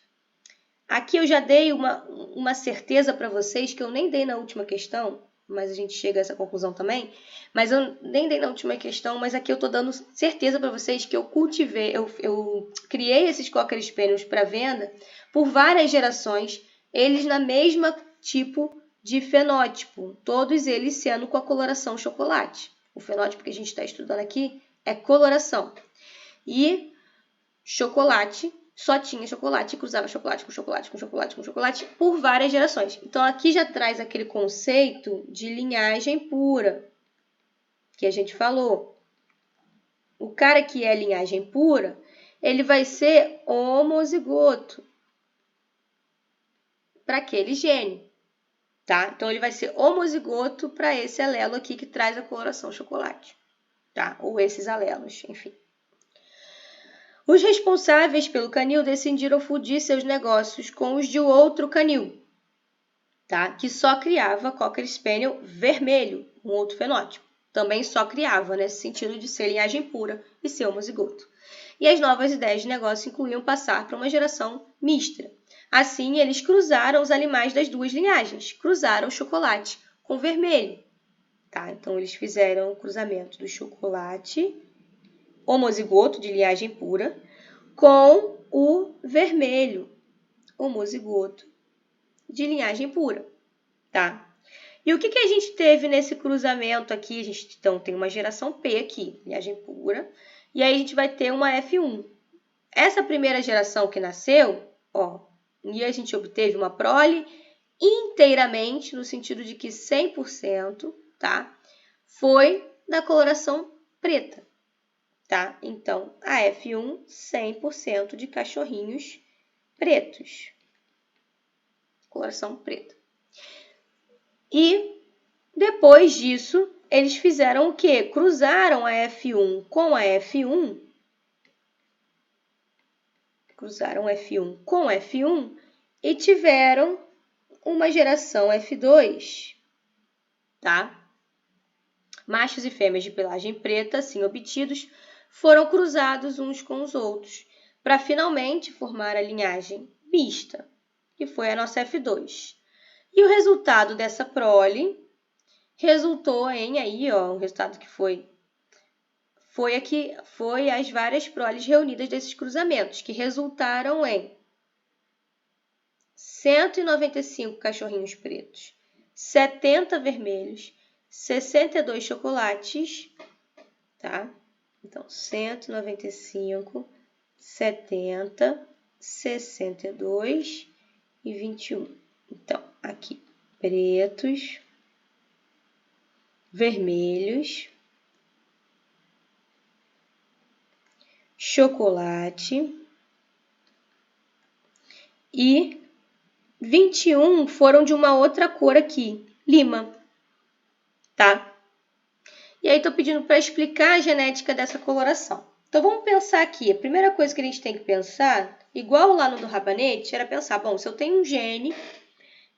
Aqui eu já dei uma certeza para vocês que eu nem dei na última questão, mas a gente chega a essa conclusão também. Mas eu nem dei na última questão, mas aqui eu estou dando certeza para vocês que eu cultivei, eu criei esses Cocker Spaniels para venda por várias gerações, eles na mesma tipo de fenótipo, todos eles sendo com a coloração chocolate. O fenótipo que a gente está estudando aqui é coloração. E chocolate, só tinha chocolate, cruzava chocolate com chocolate, com chocolate, com chocolate, por várias gerações. Então, aqui já traz aquele conceito de linhagem pura, que a gente falou. O cara que é linhagem pura, ele vai ser homozigoto para aquele gene. Tá? Então, ele vai ser homozigoto para esse alelo aqui que traz a coloração chocolate. Tá? Ou esses alelos, enfim. Os responsáveis pelo canil decidiram fundir seus negócios com os de outro canil, tá? Que só criava Cocker Spaniel vermelho, um outro fenótipo. Também só criava, nesse sentido de ser linhagem pura e ser homozigoto. E as novas ideias de negócio incluíam passar para uma geração mista. Assim, eles cruzaram os animais das duas linhagens, cruzaram o chocolate com vermelho. Tá? Então, eles fizeram o cruzamento do chocolate homozigoto, de linhagem pura, com o vermelho, homozigoto, de linhagem pura. Tá? E o que a gente teve nesse cruzamento aqui? A gente, então, tem uma geração P aqui, linhagem pura, e aí a gente vai ter uma F1. Essa primeira geração que nasceu, ó, e a gente obteve uma prole inteiramente, no sentido de que 100%, tá? Foi da coloração preta. tá? Então, a F1, 100% de cachorrinhos pretos. Coloração preta. E, depois disso, eles fizeram o quê? Cruzaram a F1 com a F1. Cruzaram F1 com F1 e tiveram uma geração F2, tá? Machos e fêmeas de pelagem preta, assim obtidos, foram cruzados uns com os outros, para finalmente formar a linhagem mista, que foi a nossa F2. E o resultado dessa prole resultou em, aí, ó, o resultado que foi as várias proles reunidas desses cruzamentos, que resultaram em 195 cachorrinhos pretos, 70 vermelhos, 62 chocolates, tá? Então, 195, 70, 62 e 21. Então, aqui, pretos, vermelhos, chocolate e 21 foram de uma outra cor aqui, lima, tá? E aí, estou pedindo para explicar a genética dessa coloração. Então, vamos pensar aqui. A primeira coisa que a gente tem que pensar, igual lá no do rabanete, era pensar, bom, se eu tenho um gene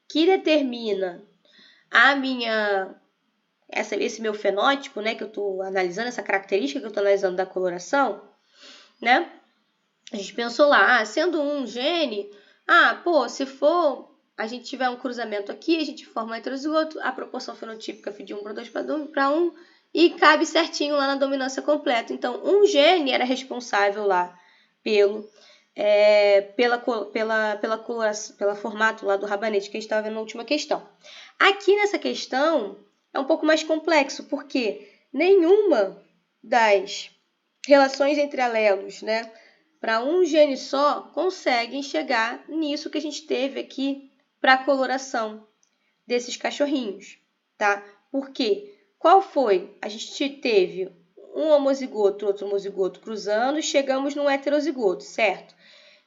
que determina esse meu fenótipo, né, que eu estou analisando, essa característica que eu estou analisando da coloração, né? A gente pensou lá, sendo um gene, se for a gente tiver um cruzamento aqui, a gente forma um heterozigoto, a proporção fenotípica de 1 para 2 para 1 e cabe certinho lá na dominância completa. Então, um gene era responsável lá pelo formato lá do rabanete que a gente estava vendo na última questão. Aqui nessa questão é um pouco mais complexo, porque nenhuma das relações entre alelos, né, para um gene só, conseguem chegar nisso que a gente teve aqui para a coloração desses cachorrinhos, tá? Por quê? Qual foi? A gente teve um homozigoto, outro homozigoto cruzando e chegamos num heterozigoto, certo?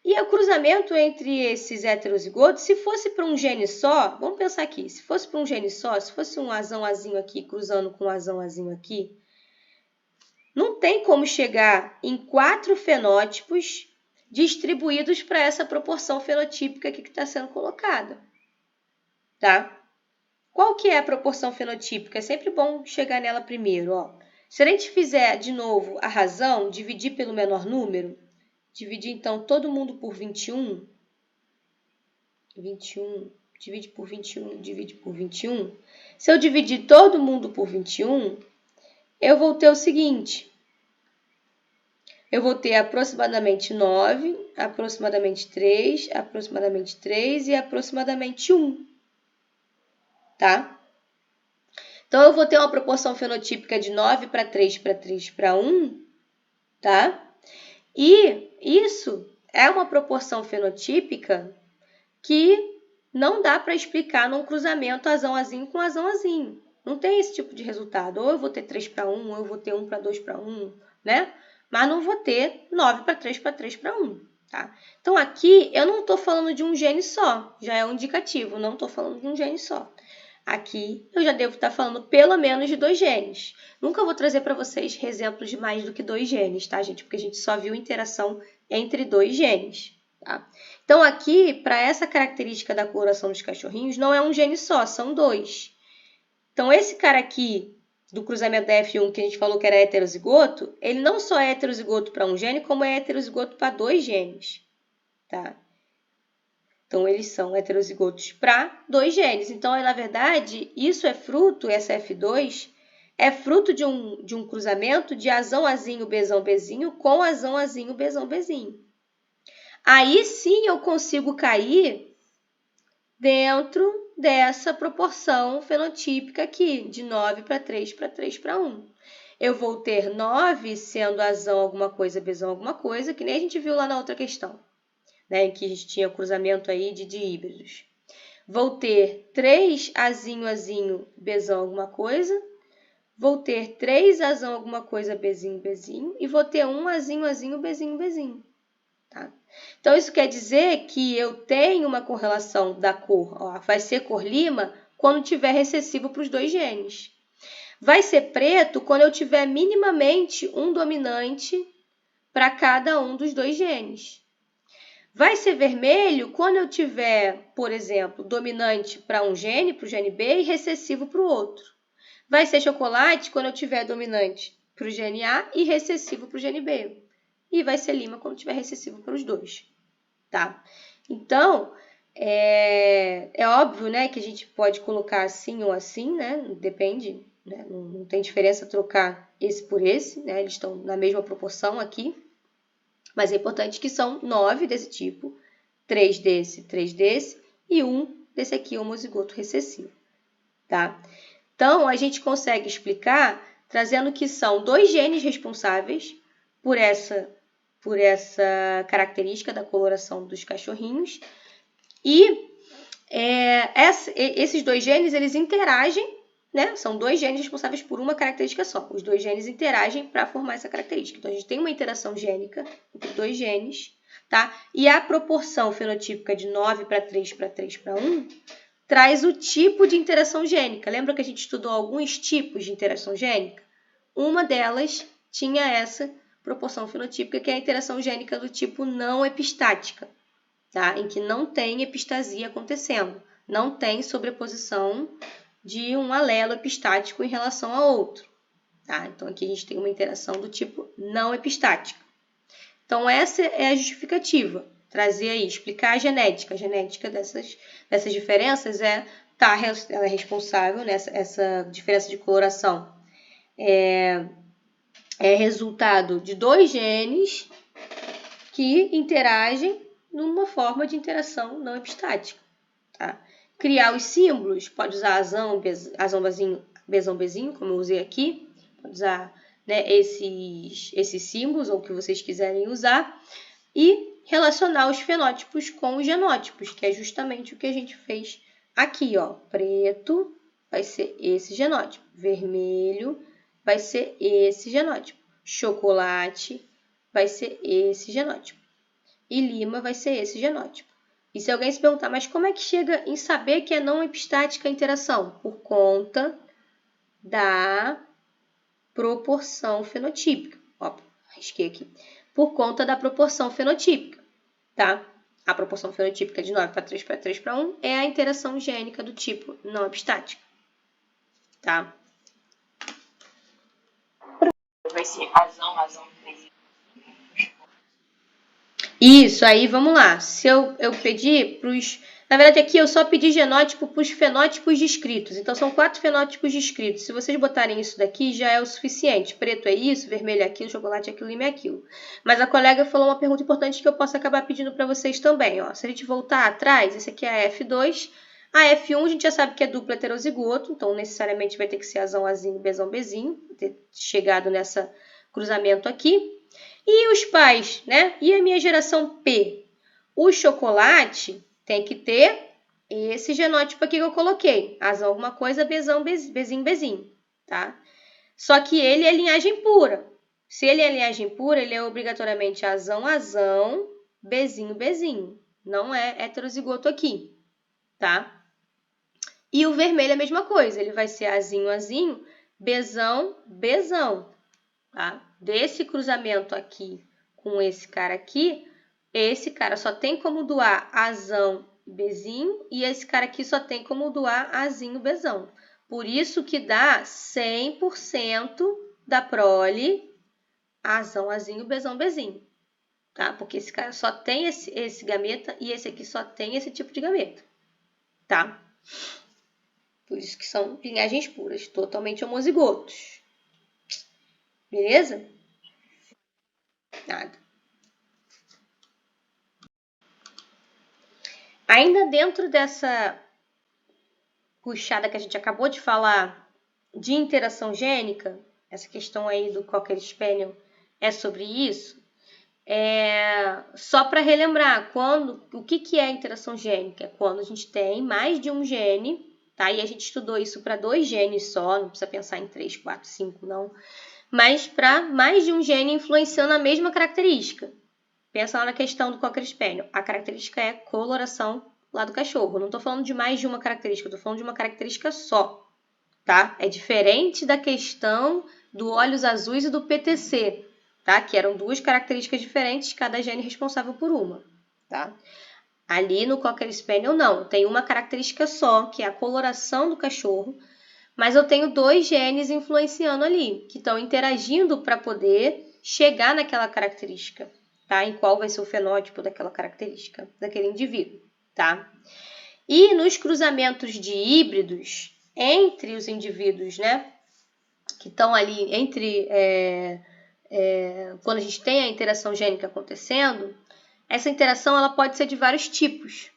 E o cruzamento entre esses heterozigotos, se fosse para um gene só, vamos pensar aqui, se fosse para um gene só, se fosse um azão azinho aqui cruzando com um azão azinho aqui, não tem como chegar em 4 fenótipos distribuídos para essa proporção fenotípica aqui que está sendo colocada, tá? Qual que é a proporção fenotípica? É sempre bom chegar nela primeiro, ó. Se a gente fizer, de novo, a razão, dividir pelo menor número, dividir, então, todo mundo por 21, 21, divide por 21, divide por 21. Se eu dividir todo mundo por 21, eu vou ter o seguinte. Eu vou ter aproximadamente 9, aproximadamente 3 e aproximadamente 1. Tá? Então, eu vou ter uma proporção fenotípica de 9 para 3 para 3 para 1, tá? E isso é uma proporção fenotípica que não dá para explicar num cruzamento azão-azinho com azão-azinho. Não tem esse tipo de resultado. Ou eu vou ter 3 para 1, ou eu vou ter 1 para 2 para 1, né? Mas não vou ter 9 para 3 para 3 para 1, tá? Então, aqui eu não estou falando de um gene só, já é um indicativo, não estou falando de um gene só. Aqui eu já devo estar falando pelo menos de 2 genes. Nunca vou trazer para vocês exemplos de mais do que 2 genes, tá, gente? Porque a gente só viu interação entre 2 genes, tá? Então, aqui, para essa característica da coloração dos cachorrinhos, não é um gene só, são 2. Então, esse cara aqui, do cruzamento da F1, que a gente falou que era heterozigoto, ele não só é heterozigoto para um gene, como é heterozigoto para 2 genes, tá? Então, eles são heterozigotos para 2 genes. Então, na verdade, isso é fruto, essa F2, é fruto de um cruzamento de azão-azinho, bezão-bezinho com azão-azinho, bezão-bezinho. Aí sim eu consigo cair dentro dessa proporção fenotípica aqui, de 9 para 3 para 3 para 1. Eu vou ter 9 sendo azão alguma coisa, bezão alguma coisa, que nem a gente viu lá na outra questão, né, em que a gente tinha o cruzamento aí de híbridos. Vou ter 3 azinho, azinho, bezão alguma coisa. vou ter 3 Azão alguma coisa Bzinho, Bzinho, e vou ter 1 Azinho, Azinho, Bzinho, Bzinho. Tá? Então, isso quer dizer que eu tenho uma correlação da cor, ó, vai ser cor lima quando tiver recessivo para os 2 genes. Vai ser preto quando eu tiver minimamente um dominante para cada um dos 2 genes. Vai ser vermelho quando eu tiver, por exemplo, dominante para um gene, para o gene B, e recessivo para o outro. Vai ser chocolate quando eu tiver dominante para o gene A e recessivo para o gene B. E vai ser lima quando tiver recessivo para os 2. Tá? Então, é óbvio, né, que a gente pode colocar assim ou assim, né? Depende, né? Não tem diferença trocar esse por esse, né? Eles estão na mesma proporção aqui. Mas é importante que são 9 desse tipo, 3 desse e 1 desse aqui, homozigoto recessivo. Tá? Então, a gente consegue explicar trazendo que são 2 genes responsáveis por essa característica da coloração dos cachorrinhos. E esses 2 genes, eles interagem, né? São 2 genes responsáveis por uma característica só. Os 2 genes interagem para formar essa característica. Então, a gente tem uma interação gênica entre 2 genes, tá? E a proporção fenotípica de 9 para 3 para 3 para 1 traz o tipo de interação gênica. Lembra que a gente estudou alguns tipos de interação gênica? Uma delas tinha essa proporção fenotípica, que é a interação gênica do tipo não epistática, tá? Em que não tem epistasia acontecendo, não tem sobreposição de um alelo epistático em relação a outro. Tá? Então, aqui a gente tem uma interação do tipo não epistática. Então, essa é a justificativa. Trazer aí, explicar a genética. A genética dessas diferenças ela é responsável, né? Essa diferença de coloração é resultado de 2 genes que interagem numa forma de interação não epistática. Tá? Criar os símbolos, pode usar azão, bezinho, bezão, bezinho, como eu usei aqui. Pode usar, né, esses símbolos, ou o que vocês quiserem usar. E relacionar os fenótipos com os genótipos, que é justamente o que a gente fez aqui. Ó. Preto vai ser esse genótipo. Vermelho vai ser esse genótipo. Chocolate vai ser esse genótipo. E lima vai ser esse genótipo. E se alguém se perguntar, mas como é que chega em saber que é não epistática a interação? Por conta da proporção fenotípica. Ó, risquei aqui. Por conta da proporção fenotípica, tá? A proporção fenotípica de 9 para 3 para 3 para 1 é a interação gênica do tipo não epistática, tá? Vai ser azão, bezinho. Isso, aí vamos lá. Se eu pedir para os... Na verdade, aqui eu só pedi genótipo para os fenótipos descritos. Então, são 4 fenótipos descritos. Se vocês botarem isso daqui, já é o suficiente. Preto é isso, vermelho é aquilo, chocolate é aquilo, lima é aquilo. Mas a colega falou uma pergunta importante que eu posso acabar pedindo para vocês também. Ó. Se a gente voltar atrás, esse aqui é a F2. A F1 a gente já sabe que é duplo heterozigoto, então necessariamente vai ter que ser azão, azinho, bezão, bezinho. Ter chegado nesse cruzamento aqui. E os pais, né? E a minha geração P? O chocolate tem que ter esse genótipo aqui que eu coloquei. Azão alguma coisa, bezão, bezinho, bezinho, tá? Só que ele é linhagem pura. Se ele é linhagem pura, ele é obrigatoriamente azão, azão, bezinho, bezinho. Não é heterozigoto aqui, tá? E o vermelho é a mesma coisa. Ele vai ser azinho, azinho, bezão, bezão, tá? Desse cruzamento aqui com esse cara aqui, esse cara só tem como doar azão e bezinho, e esse cara aqui só tem como doar azinho e bezão. Por isso que dá 100% da prole azão, azinho, bezão, bezinho. Tá? Porque esse cara só tem esse gameta e esse aqui só tem esse tipo de gameta. Tá? Por isso que são linhagens puras, totalmente homozigotos. Beleza? Nada. Ainda dentro dessa puxada que a gente acabou de falar de interação gênica, essa questão aí do Cocker Spaniel é sobre isso, só para relembrar, o que é interação gênica? É quando a gente tem mais de um gene, tá? E a gente estudou isso para 2 genes só, não precisa pensar em 3, 4, 5, não. Mas para mais de um gene influenciando a mesma característica. Pensa lá na questão do Cocker Spaniel. A característica é coloração lá do cachorro. Eu não estou falando de mais de uma característica, eu estou falando de uma característica só, tá? É diferente da questão do olhos azuis e do PTC, tá? Que eram 2 características diferentes, cada gene responsável por uma, tá? Ali no Cocker Spaniel não, tem uma característica só, que é a coloração do cachorro, mas eu tenho 2 genes influenciando ali, que estão interagindo para poder chegar naquela característica, tá? Em qual vai ser o fenótipo daquela característica, daquele indivíduo, tá? E nos cruzamentos de híbridos entre os indivíduos, né? Que estão ali entre... quando a gente tem a interação gênica acontecendo, essa interação ela pode ser de vários tipos,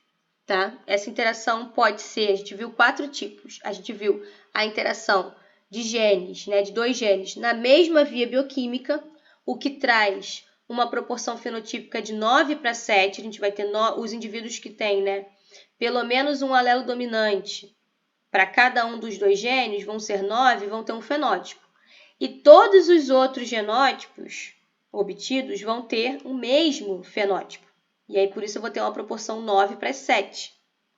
tá? Essa interação pode ser, a gente viu 4 tipos. A gente viu a interação de genes, né, de 2 genes na mesma via bioquímica, o que traz uma proporção fenotípica de 9:7. A gente vai ter os indivíduos que têm, né, pelo menos um alelo dominante para cada um dos 2 genes, vão ser 9, vão ter um fenótipo. E todos os outros genótipos obtidos vão ter o mesmo fenótipo. E aí, por isso, eu vou ter uma proporção 9:7.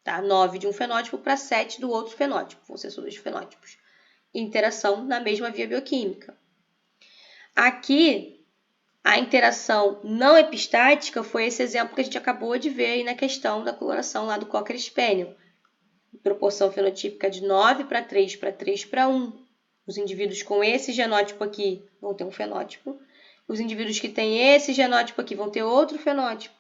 Tá? 9 de um fenótipo para 7 do outro fenótipo. Vão ser só 2 fenótipos. Interação na mesma via bioquímica. Aqui, a interação não epistática foi esse exemplo que a gente acabou de ver aí na questão da coloração lá do Cocker Spaniel. Proporção fenotípica de 9:3 para 3:1. Os indivíduos com esse genótipo aqui vão ter um fenótipo. Os indivíduos que têm esse genótipo aqui vão ter outro fenótipo.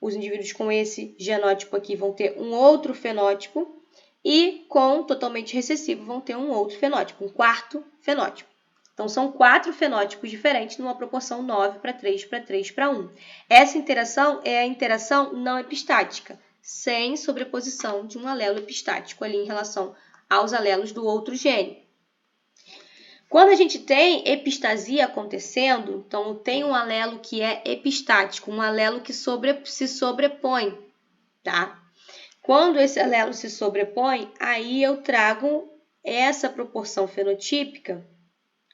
Os indivíduos com esse genótipo aqui vão ter um outro fenótipo. E com totalmente recessivo vão ter um outro fenótipo, um 4º fenótipo. Então, são 4 fenótipos diferentes numa proporção 9:3 para 3:1. Essa interação é a interação não epistática, sem sobreposição de um alelo epistático ali em relação aos alelos do outro gene. Quando a gente tem epistasia acontecendo, então tem um alelo que é epistático, um alelo que se sobrepõe, tá? Quando esse alelo se sobrepõe, aí eu trago essa proporção fenotípica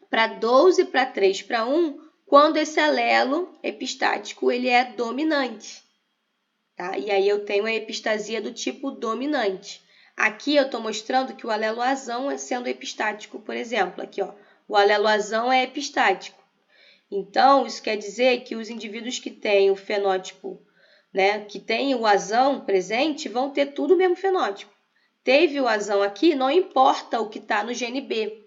para 12:3:1, quando esse alelo epistático ele é dominante, tá? E aí eu tenho a epistasia do tipo dominante. Aqui eu estou mostrando que o alelo azão é sendo epistático, por exemplo, aqui ó. O alelo azão é epistático. Então, isso quer dizer que os indivíduos que têm o fenótipo, né, que têm o azão presente, vão ter tudo o mesmo fenótipo. Teve o azão aqui, não importa o que está no gene B.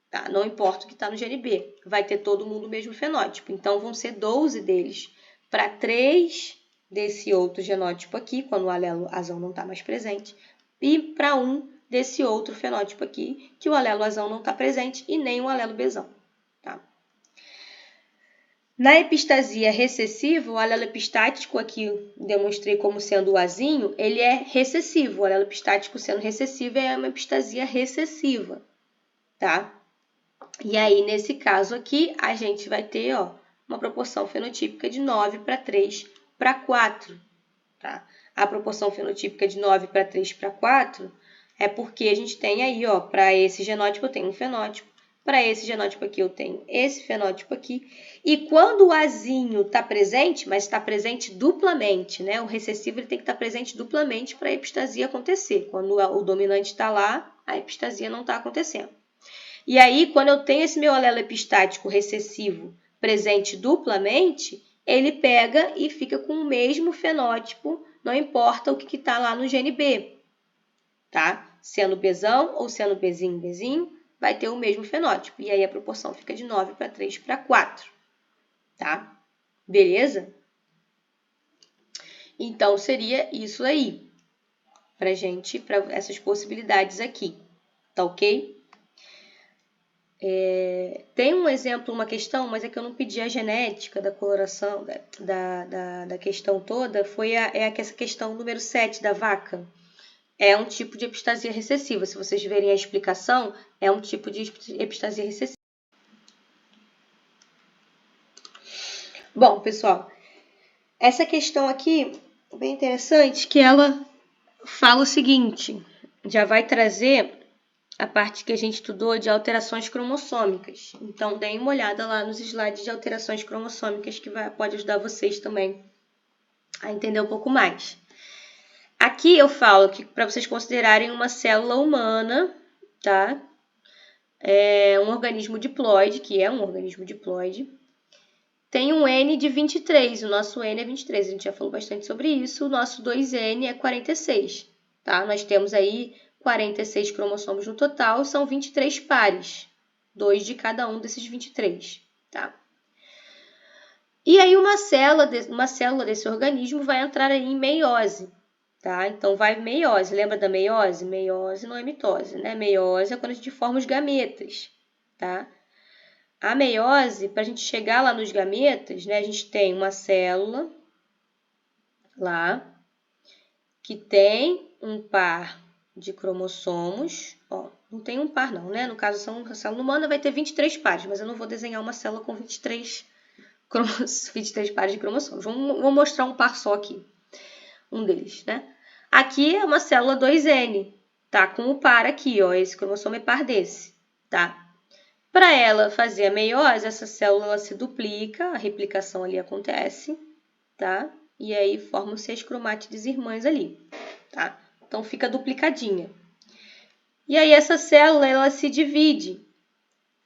Tá? Não importa o que está no gene B. Vai ter todo mundo o mesmo fenótipo. Então, vão ser 12 deles para 3 desse outro genótipo aqui, quando o alelo azão não está mais presente, e para 1 desse outro fenótipo aqui, que o alelo azão não está presente, e nem o alelo bezão. Tá? Na epistasia recessiva, o alelo epistático, aqui demonstrei como sendo o azinho, ele é recessivo. O alelo epistático sendo recessivo é uma epistasia recessiva. Tá? E aí, nesse caso aqui, a gente vai ter ó, uma proporção fenotípica de 9:3:4. Tá? A proporção fenotípica de 9:3:4 é porque a gente tem aí, ó, para esse genótipo eu tenho um fenótipo, para esse genótipo aqui eu tenho esse fenótipo aqui. E quando o azinho está presente, mas está presente duplamente, né? O recessivo ele tem que estar presente duplamente para a epistasia acontecer. Quando o dominante está lá, a epistasia não está acontecendo. E aí, quando eu tenho esse meu alelo epistático recessivo presente duplamente, ele pega e fica com o mesmo fenótipo, não importa o que está lá no gene B, tá? Sendo Bzão ou sendo Bzinho, vai ter o mesmo fenótipo. E aí a proporção fica de 9:3:4, tá? Beleza? Então, seria isso aí, para essas possibilidades aqui, tá ok? Tem um exemplo, uma questão, mas é que eu não pedi a genética da coloração, da questão toda, essa questão número 7 da vaca. É um tipo de epistasia recessiva. Se vocês verem a explicação, é um tipo de epistasia recessiva. Bom, pessoal, essa questão aqui é bem interessante, que ela fala o seguinte, já vai trazer a parte que a gente estudou de alterações cromossômicas. Então, deem uma olhada lá nos slides de alterações cromossômicas que pode ajudar vocês também a entender um pouco mais. Aqui eu falo que para vocês considerarem uma célula humana, tá? É um organismo diploide, que é um organismo diploide, tem um N de 23, o nosso N é 23, a gente já falou bastante sobre isso, o nosso 2N é 46, tá? Nós temos aí 46 cromossomos no total, são 23 pares, 2 de cada um desses 23, tá? E aí uma célula desse organismo vai entrar aí em meiose, tá? Então vai meiose, lembra da meiose? Meiose não é mitose, né? Meiose é quando a gente forma os gametas, tá? A meiose, para a gente chegar lá nos gametas, né, a gente tem uma célula lá que tem um par de cromossomos. Ó, não tem um par não, né? No caso, a célula humana vai ter 23 pares, mas eu não vou desenhar uma célula com 23 pares de cromossomos. Vou mostrar um par só aqui, um deles, né? Aqui é uma célula 2N, tá? Com o par aqui, ó, esse cromossomo é par desse, tá? Para ela fazer a meiose, essa célula ela se duplica, a replicação ali acontece, tá? E aí formam-se as cromátides irmãs ali, tá? Então fica duplicadinha. E aí essa célula ela se divide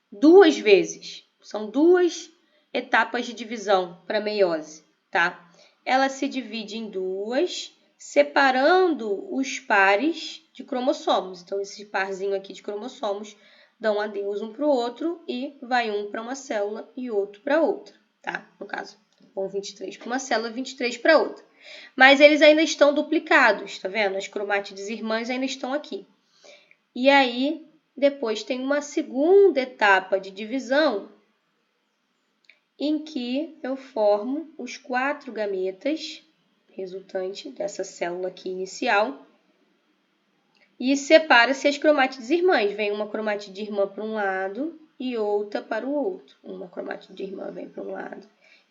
2 vezes. São 2 etapas de divisão para meiose, tá? Ela se divide em 2, separando os pares de cromossomos. Então esse parzinho aqui de cromossomos dão adeus um para o outro e vai um para uma célula e outro para outra, tá? No caso, vão 23 para uma célula e 23 para outra. Mas eles ainda estão duplicados, tá vendo? As cromátides irmãs ainda estão aqui. E aí, depois tem uma segunda etapa de divisão em que eu formo os 4 gametas resultante dessa célula aqui inicial. E separa-se as cromátides irmãs. Vem uma cromatide irmã para um lado e outra para o outro. Uma cromatide irmã vem para um lado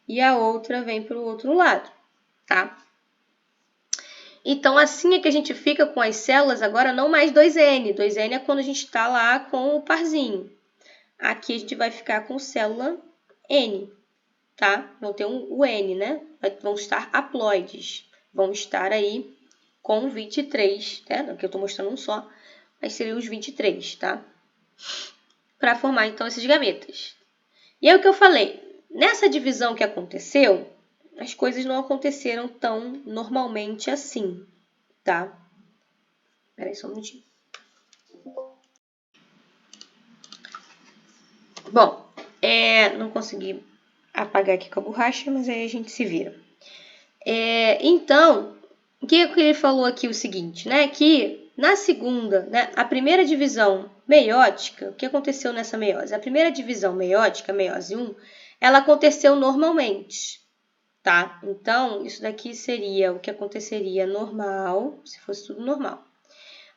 e a outra vem para o outro lado, tá? Então, assim é que a gente fica com as células agora, não mais 2N. 2N é quando a gente está lá com o parzinho. Aqui a gente vai ficar com célula N, tá? Vão ter o N, né? Vão estar haploides. Vão estar aí com 23, né? Aqui eu estou mostrando um só, mas seriam os 23, tá? Para formar, então, esses gametas. E é o que eu falei, nessa divisão que aconteceu, as coisas não aconteceram tão normalmente assim, tá? Espera aí só um minutinho. Bom, não consegui apagar aqui com a borracha, mas aí a gente se vira. Então, o que ele falou aqui o seguinte, né? Que na segunda, né, a primeira divisão meiótica, o que aconteceu nessa meiose? A primeira divisão meiótica, meiose 1, ela aconteceu normalmente, tá? Então, isso daqui seria o que aconteceria normal, se fosse tudo normal.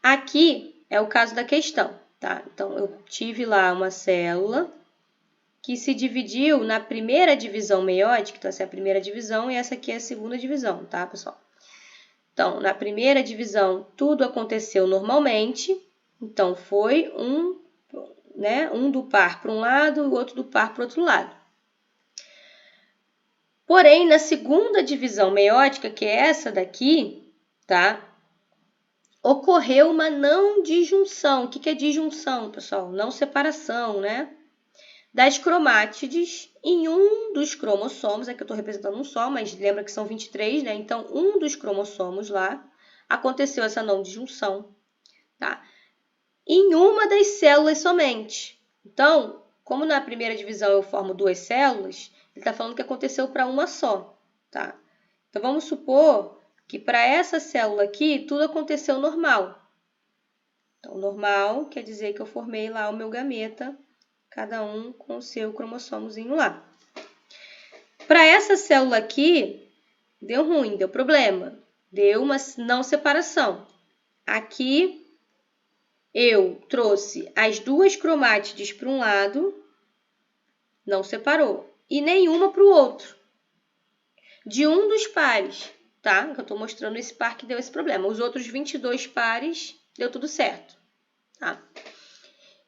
Aqui é o caso da questão, tá? Então, eu tive lá uma célula que se dividiu na primeira divisão meiótica, então essa é a primeira divisão e essa aqui é a segunda divisão, tá, pessoal? Então, na primeira divisão, tudo aconteceu normalmente, então foi um do par para um lado e o outro do par para o outro lado. Porém, na segunda divisão meiótica, que é essa daqui, tá? Ocorreu uma não disjunção. O que é disjunção, pessoal? Não separação, né? Das cromátides em um dos cromossomos, aqui eu estou representando um só, mas lembra que são 23, né? Então, um dos cromossomos lá, aconteceu essa não disjunção, tá? Em uma das células somente. Então, como na primeira divisão eu formo 2 células, ele está falando que aconteceu para uma só, tá? Então, vamos supor que para essa célula aqui, tudo aconteceu normal. Então, normal quer dizer que eu formei lá o meu gameta, cada um com o seu cromossomozinho lá. Para essa célula aqui, deu ruim, deu problema. Deu uma não separação. Aqui, eu trouxe as 2 cromátides para um lado, não separou. E nenhuma para o outro. De um dos pares, tá? Eu estou mostrando esse par que deu esse problema. Os outros 22 pares deu tudo certo, tá?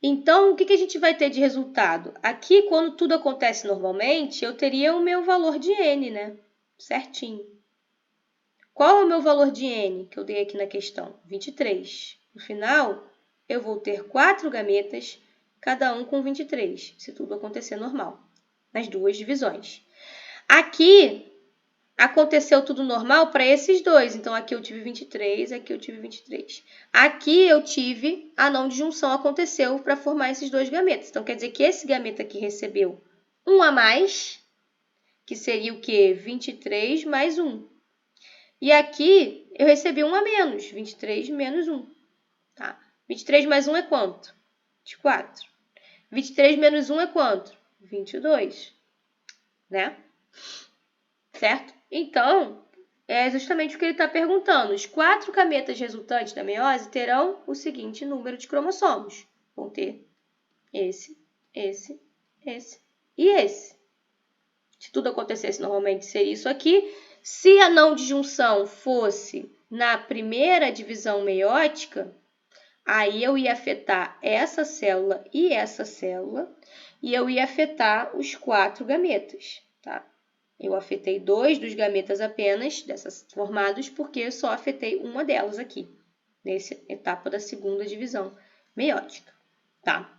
Então, o que a gente vai ter de resultado? Aqui, quando tudo acontece normalmente, eu teria o meu valor de n, né? Certinho. Qual é o meu valor de n que eu dei aqui na questão? 23. No final, eu vou ter 4 gametas, cada um com 23, se tudo acontecer normal, nas duas divisões. Aqui, aconteceu tudo normal para esses dois. Então, aqui eu tive 23, aqui eu tive 23. Aqui eu tive a não disjunção aconteceu para formar esses dois gametas. Então, quer dizer que esse gameta aqui recebeu um a mais, que seria o quê? 23 mais 1. E aqui eu recebi um a menos, 23 menos 1. Tá? 23 mais 1 é quanto? 24. 23 menos 1 é quanto? 22. Né? Certo? Então, é justamente o que ele está perguntando. Os 4 gametas resultantes da meiose terão o seguinte número de cromossomos. Vão ter esse e esse. Se tudo acontecesse normalmente, seria isso aqui. Se a não disjunção fosse na primeira divisão meiótica, aí eu ia afetar essa célula, e eu ia afetar os 4 gametas, tá? Eu afetei 2 dos gametas apenas, dessas formados, porque eu só afetei uma delas aqui, nessa etapa da segunda divisão meiótica, tá?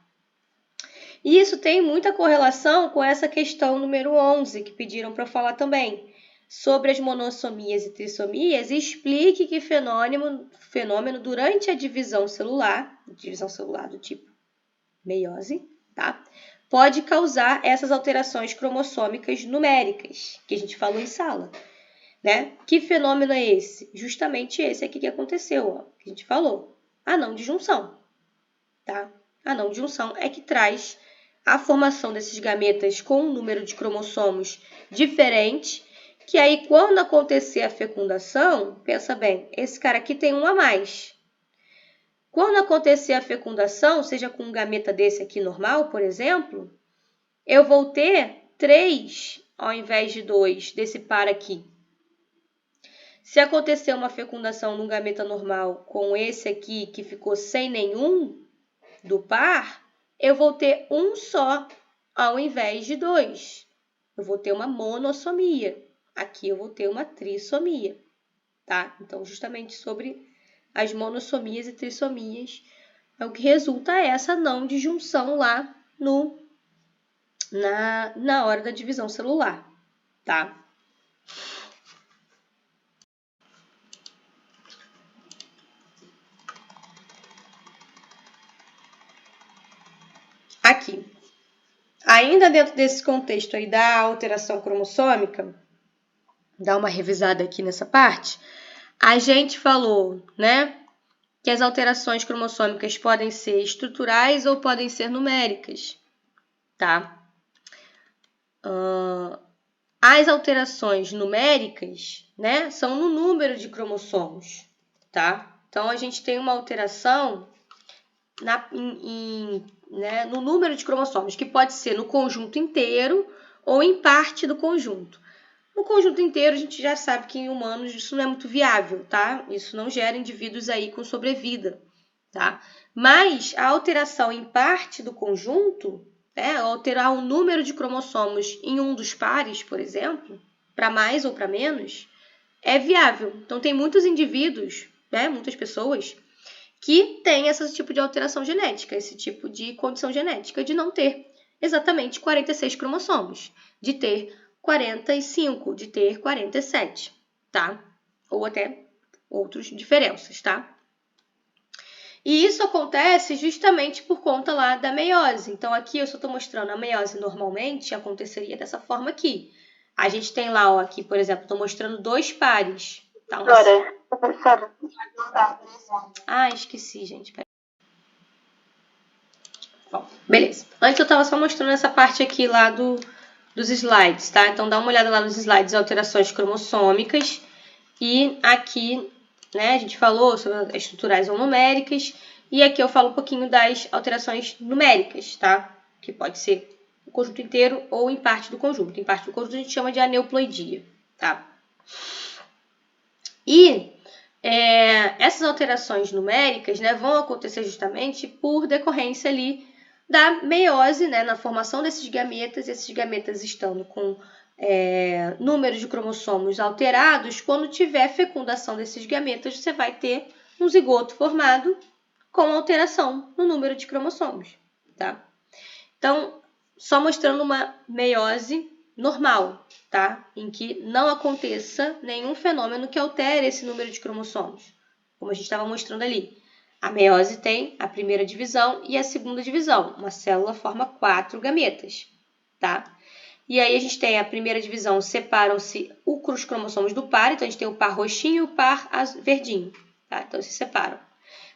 E isso tem muita correlação com essa questão número 11, que pediram para eu falar também, sobre as monossomias e trissomias, e explique que fenômeno durante a divisão celular do tipo meiose, tá? Pode causar essas alterações cromossômicas numéricas, que a gente falou em sala, né? Que fenômeno é esse? Justamente esse aqui que aconteceu, ó, que a gente falou, a não disjunção, tá? A não disjunção é que traz a formação desses gametas com um número de cromossomos diferente, que aí quando acontecer a fecundação, pensa bem, esse cara aqui tem um a mais. Quando acontecer a fecundação, seja com um gameta desse aqui normal, por exemplo, eu vou ter 3 ao invés de 2 desse par aqui. Se acontecer uma fecundação num gameta normal com esse aqui que ficou sem nenhum do par, eu vou ter um só ao invés de 2. Eu vou ter uma monossomia. Aqui eu vou ter uma trissomia, tá? Então, justamente sobre as monossomias e trissomias, é o que resulta essa não disjunção lá na hora da divisão celular, tá? Aqui, ainda dentro desse contexto aí da alteração cromossômica, dá uma revisada aqui nessa parte, a gente falou, né, que as alterações cromossômicas podem ser estruturais ou podem ser numéricas, tá? As alterações numéricas, né, são no número de cromossomos, tá? Então, a gente tem uma alteração né, no número de cromossomos, que pode ser no conjunto inteiro ou em parte do conjunto. No conjunto inteiro, a gente já sabe que em humanos isso não é muito viável, tá? Isso não gera indivíduos aí com sobrevida, tá? Mas a alteração em parte do conjunto, né, alterar o número de cromossomos em um dos pares, por exemplo, para mais ou para menos, é viável. Então, tem muitos indivíduos, né, muitas pessoas, que têm esse tipo de alteração genética, esse tipo de condição genética de não ter exatamente 46 cromossomos, de ter 45, de ter 47, tá? Ou até outras diferenças, tá? E isso acontece justamente por conta lá da meiose. Então, aqui eu só estou mostrando a meiose normalmente aconteceria dessa forma aqui. A gente tem lá, ó, aqui, por exemplo, estou mostrando 2 pares. Tá? Professora. Ah, esqueci, gente. Pera. Bom, beleza. Antes eu estava só mostrando essa parte aqui lá dos slides, tá? Então, dá uma olhada lá nos slides, alterações cromossômicas. E aqui, né, a gente falou sobre as estruturais ou numéricas. E aqui eu falo um pouquinho das alterações numéricas, tá? Que pode ser o conjunto inteiro ou em parte do conjunto. Em parte do conjunto a gente chama de aneuploidia, tá? E Essas alterações numéricas, né, vão acontecer justamente por decorrência ali da meiose, né, na formação desses gametas, esses gametas estando com número de cromossomos alterados. Quando tiver fecundação desses gametas, você vai ter um zigoto formado com alteração no número de cromossomos, tá? Então, só mostrando uma meiose normal, tá? Em que não aconteça nenhum fenômeno que altere esse número de cromossomos, como a gente estava mostrando ali. A meiose tem a primeira divisão e a segunda divisão. Uma célula forma 4 gametas, tá? E aí a gente tem a primeira divisão, separam-se os cromossomos do par, então a gente tem o par roxinho e o par verdinho, tá? Então se separam.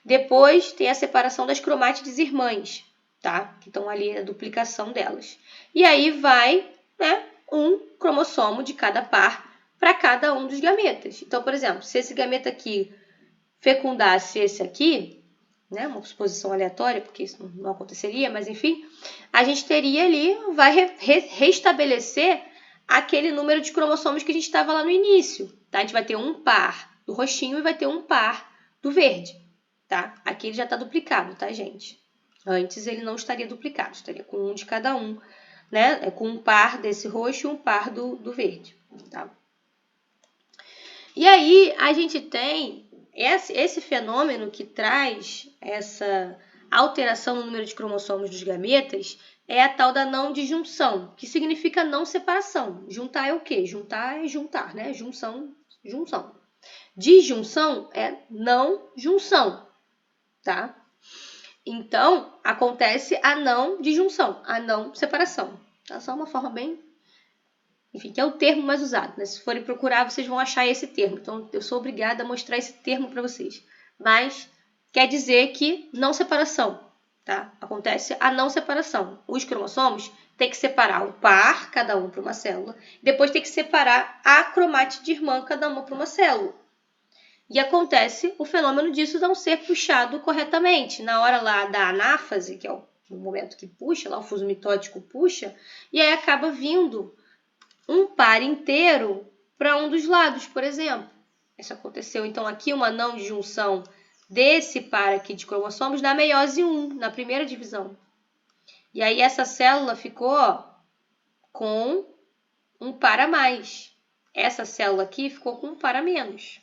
Depois tem a separação das cromátides irmãs, tá? Que estão ali a duplicação delas. E aí vai, né, um cromossomo de cada par para cada um dos gametas. Então, por exemplo, se esse gameta aqui fecundasse esse aqui, né, uma suposição aleatória, porque isso não aconteceria, mas enfim, a gente teria ali, vai restabelecer aquele número de cromossomos que a gente estava lá no início, tá? A gente vai ter um par do roxinho e vai ter um par do verde, tá? Aqui ele já está duplicado, tá, gente? Antes ele não estaria duplicado, estaria com um de cada um, né? Com um par desse roxo e um par do verde, tá? E aí a gente tem esse fenômeno que traz essa alteração no número de cromossomos dos gametas, é a tal da não disjunção, que significa não separação. Juntar é o quê? Juntar é juntar, né? Junção, junção. Disjunção é não junção, tá? Então, acontece a não disjunção, a não separação. Tá? Só uma forma bem... Enfim, que é o termo mais usado, né? Se forem procurar, vocês vão achar esse termo. Então, eu sou obrigada a mostrar esse termo para vocês. Mas quer dizer que não separação, tá? Acontece a não separação. Os cromossomos têm que separar o par, cada um para uma célula. Depois tem que separar a cromátide irmã, cada uma para uma célula. E acontece o fenômeno disso não ser puxado corretamente. Na hora lá da anáfase, que é o momento que puxa, lá o fuso mitótico puxa, e aí acaba vindo um par inteiro para um dos lados, por exemplo. Isso aconteceu, então, aqui uma não disjunção desse par aqui de cromossomos na meiose 1, na primeira divisão. E aí essa célula ficou com um par a mais. Essa célula aqui ficou com um par a menos.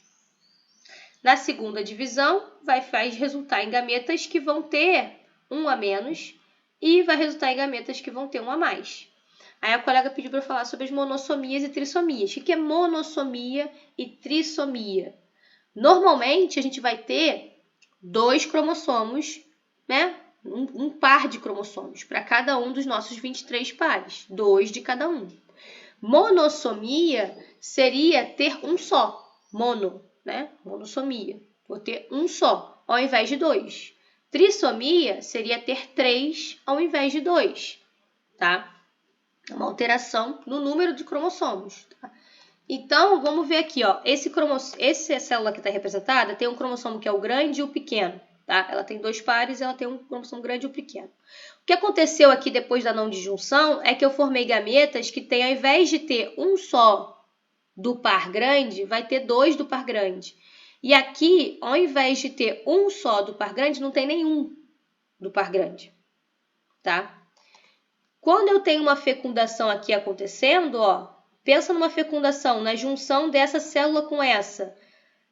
Na segunda divisão, vai resultar em gametas que vão ter um a menos e vai resultar em gametas que vão ter um a mais. Aí a colega pediu para eu falar sobre as monossomias e trissomias. O que é monossomia e trissomia? Normalmente, a gente vai ter 2 cromossomos, né? Um par de cromossomos para cada um dos nossos 23 pares. 2 de cada um. Monossomia seria ter um só. Mono, né? Monossomia. Vou ter um só, ao invés de 2. Trissomia seria ter 3 ao invés de 2, tá? Uma alteração no número de cromossomos. Tá? Então, vamos ver aqui, ó. Essa célula que está representada tem um cromossomo que é o grande e o pequeno. Tá? Ela tem 2 pares e ela tem um cromossomo grande e o pequeno. O que aconteceu aqui depois da não disjunção é que eu formei gametas que tem, ao invés de ter um só do par grande, vai ter 2 do par grande. E aqui, ao invés de ter um só do par grande, não tem nenhum do par grande. Tá? Quando eu tenho uma fecundação aqui acontecendo, ó, pensa numa fecundação, na junção dessa célula com essa.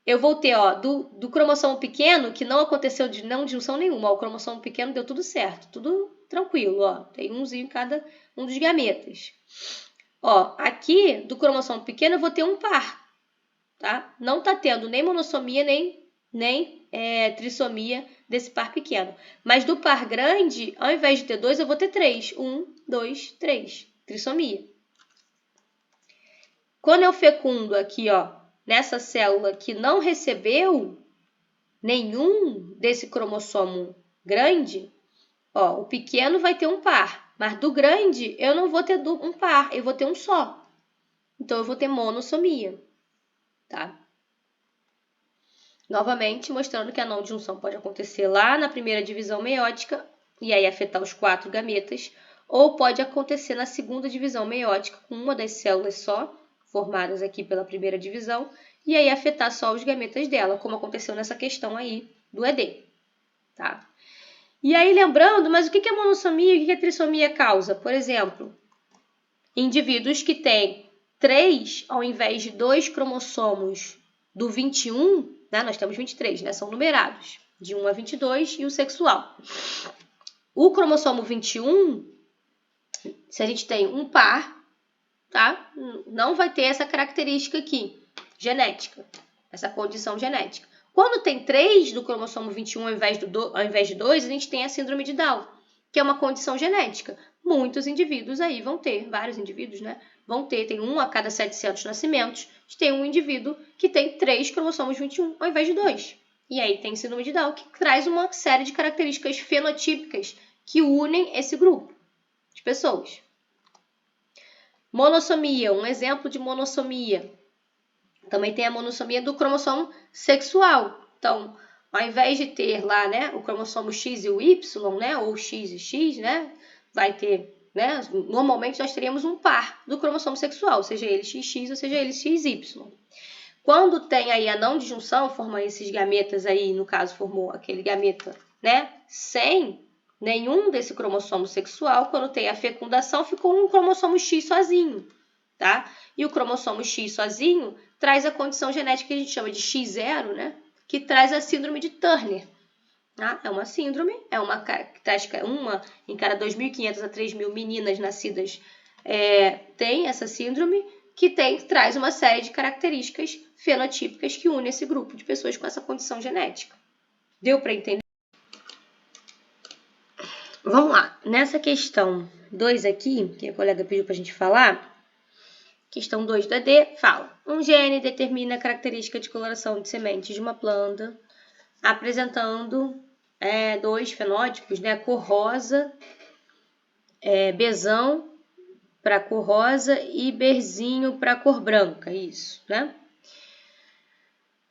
Eu vou ter, ó, do cromossomo pequeno, que não aconteceu de não junção nenhuma, ó, o cromossomo pequeno deu tudo certo, tudo tranquilo, ó, tem umzinho em cada um dos gametas. Ó, aqui, do cromossomo pequeno, eu vou ter um par, tá? Não tá tendo nem monossomia, nem trissomia desse par pequeno. Mas do par grande, ao invés de ter 2, eu vou ter 3. 1, 2, 3. Trissomia. Quando eu fecundo aqui, ó, nessa célula que não recebeu nenhum desse cromossomo grande, ó, o pequeno vai ter um par. Mas do grande, eu não vou ter um par, eu vou ter um só. Então, eu vou ter monossomia, tá? Novamente, mostrando que a não disjunção pode acontecer lá na primeira divisão meiótica e aí afetar os 4 gametas, ou pode acontecer na segunda divisão meiótica com uma das células só, formadas aqui pela primeira divisão, e aí afetar só os gametas dela, como aconteceu nessa questão aí do ED, tá? E aí lembrando, mas o que é monossomia e o que a trissomia causa? Por exemplo, indivíduos que têm 3 ao invés de 2 cromossomos do 21, né? Nós temos 23, né? São numerados, de 1 a 22 e o sexual. O cromossomo 21, se a gente tem um par, tá? Não vai ter essa característica aqui, genética, essa condição genética. Quando tem 3 do cromossomo 21 ao invés de 2, a gente tem a síndrome de Down, que é uma condição genética. Muitos indivíduos aí vão ter, vários indivíduos, né? Vão ter, tem 1 a cada 700 nascimentos, a gente tem um indivíduo que tem 3 cromossomos 21 ao invés de 2. E aí tem síndrome de Down, que traz uma série de características fenotípicas que unem esse grupo de pessoas. Monossomia, um exemplo de monossomia. Também tem a monossomia do cromossomo sexual. Então, ao invés de ter lá, né, o cromossomo X e o Y, né, ou X e X, né, vai ter, né, normalmente nós teríamos um par do cromossomo sexual, seja ele XX ou seja ele XY. Quando tem aí a não disjunção, forma esses gametas aí, no caso formou aquele gameta, né, sem nenhum desse cromossomo sexual, quando tem a fecundação, ficou um cromossomo X sozinho, tá? E o cromossomo X sozinho traz a condição genética que a gente chama de X0, né? Que traz a síndrome de Turner. Tá? É uma síndrome, é uma em cada 2.500 a 3.000 meninas nascidas tem essa síndrome, que traz uma série de características fenotípicas que unem esse grupo de pessoas com essa condição genética. Deu para entender? Vamos lá. Nessa questão 2 aqui, que a colega pediu para a gente falar, questão 2 do ED, fala: um gene determina a característica de coloração de sementes de uma planta, apresentando 2 fenótipos, né? Cor rosa, bezão para cor rosa e berzinho para cor branca, isso, né?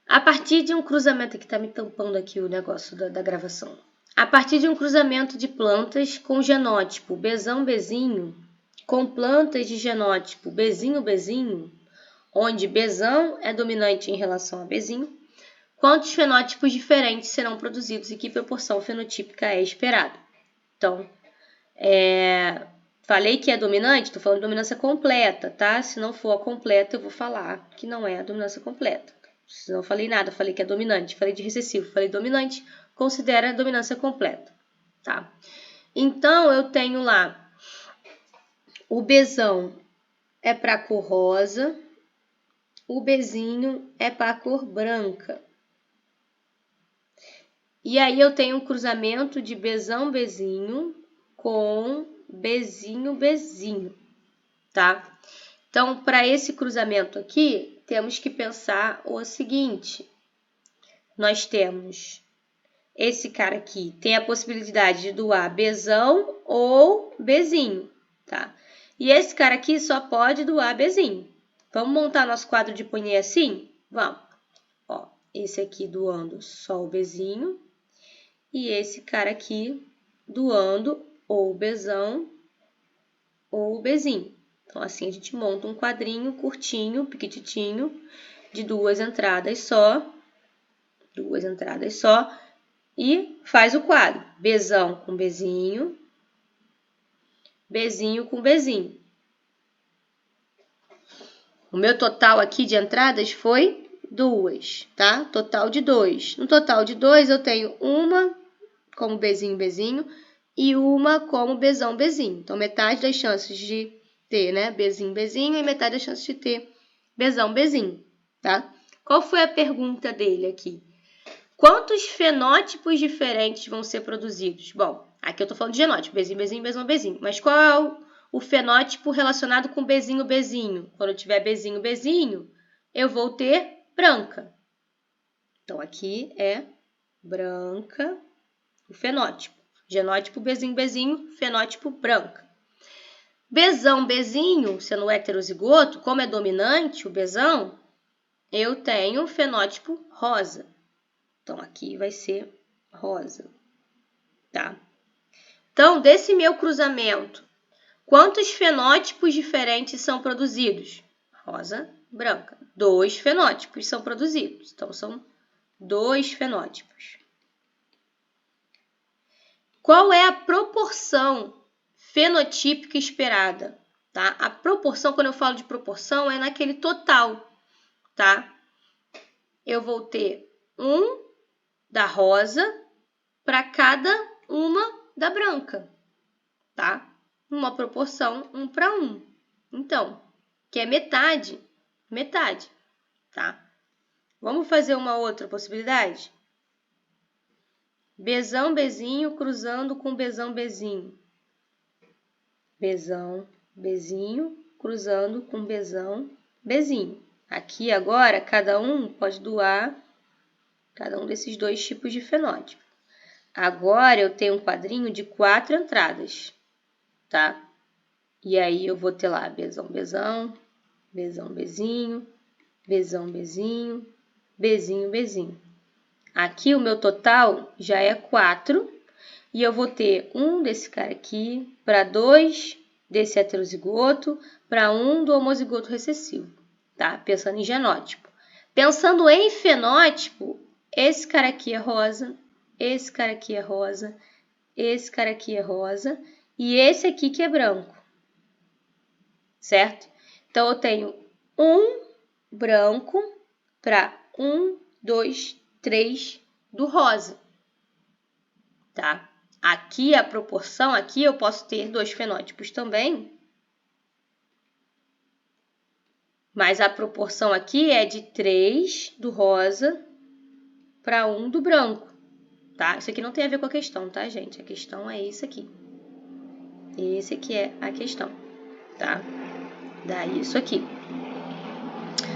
A partir de um cruzamento, que está me tampando aqui o negócio da gravação. A partir de um cruzamento de plantas com genótipo bezão-bezinho, com plantas de genótipo bezinho-bezinho, onde bezão é dominante em relação a bezinho, quantos fenótipos diferentes serão produzidos e que proporção fenotípica é esperada? Então, falei que é dominante, estou falando de dominância completa, tá? Se não for a completa, eu vou falar que não é a dominância completa. Se não falei nada, falei que é dominante, falei de recessivo, falei dominante, considera a dominância completa, tá? Então, eu tenho lá, o bezão é para cor rosa, o bezinho é para cor branca. E aí eu tenho um cruzamento de bezão-bezinho com bezinho-bezinho, tá? Então, para esse cruzamento aqui, temos que pensar o seguinte. Nós temos esse cara aqui, tem a possibilidade de doar bezão ou bezinho, tá? E esse cara aqui só pode doar bezinho. Vamos montar nosso quadro de Poinet assim? Vamos. Ó, esse aqui doando só o bezinho. E esse cara aqui doando ou bezão ou bezinho. Então, assim, a gente monta um quadrinho curtinho, piquititinho, de 2 entradas só. 2 entradas só. E faz o quadro. Bezão com bezinho. Bezinho com bezinho. O meu total aqui de entradas foi 2, tá? Total de 2. No total de 2, eu tenho uma como bezinho e uma como bezão-bezinho. Então, metade das chances de ter, né, bezinho e metade das chances de ter bezão-bezinho, tá? Qual foi a pergunta dele aqui? Quantos fenótipos diferentes vão ser produzidos? Bom, aqui eu estou falando de genótipo, bezinho, bezão-bezinho. Mas qual é o fenótipo relacionado com bezinho? Quando eu tiver bezinho, eu vou ter branca. Então, aqui é branca o fenótipo. Genótipo bezinho, fenótipo branca. Bezão-bezinho, sendo heterozigoto, como é dominante o bezão, eu tenho fenótipo rosa. Então, aqui vai ser rosa, tá? Então, desse meu cruzamento, quantos fenótipos diferentes são produzidos? Rosa, branca. 2 fenótipos são produzidos. Então, são 2 fenótipos. Qual é a proporção fenotípica esperada? Tá? A proporção, quando eu falo de proporção, é naquele total. Tá? Eu vou ter um da rosa para cada uma da branca. Tá? Uma proporção 1 para 1. Então, que é metade, metade. Tá? Vamos fazer uma outra possibilidade? Bzão, Bzinho cruzando com Bzão, Bzinho. Bzão, Bzinho cruzando com Bzão, Bzinho. Aqui agora, cada um pode doar cada um desses 2 tipos de fenótipo. Agora eu tenho um quadrinho de 4 entradas, tá? E aí eu vou ter lá Bzão, Bzão, Bzão, Bzinho, Bzão, Bzinho, Bzinho, Bzinho. Aqui o meu total já é 4 e eu vou ter um desse cara aqui para 2 desse heterozigoto para 1 do homozigoto recessivo, tá? Pensando em genótipo. Pensando em fenótipo, esse cara aqui é rosa, esse cara aqui é rosa, esse cara aqui é rosa e esse aqui que é branco, certo? Então, eu tenho um branco para 1, 2, 3 do rosa, tá? Aqui a proporção, aqui eu posso ter 2 fenótipos também, mas a proporção aqui é de 3 do rosa para 1 do branco, tá? Isso aqui não tem a ver com a questão, tá, gente? A questão é isso aqui. Esse aqui é a questão, tá? Daí isso aqui.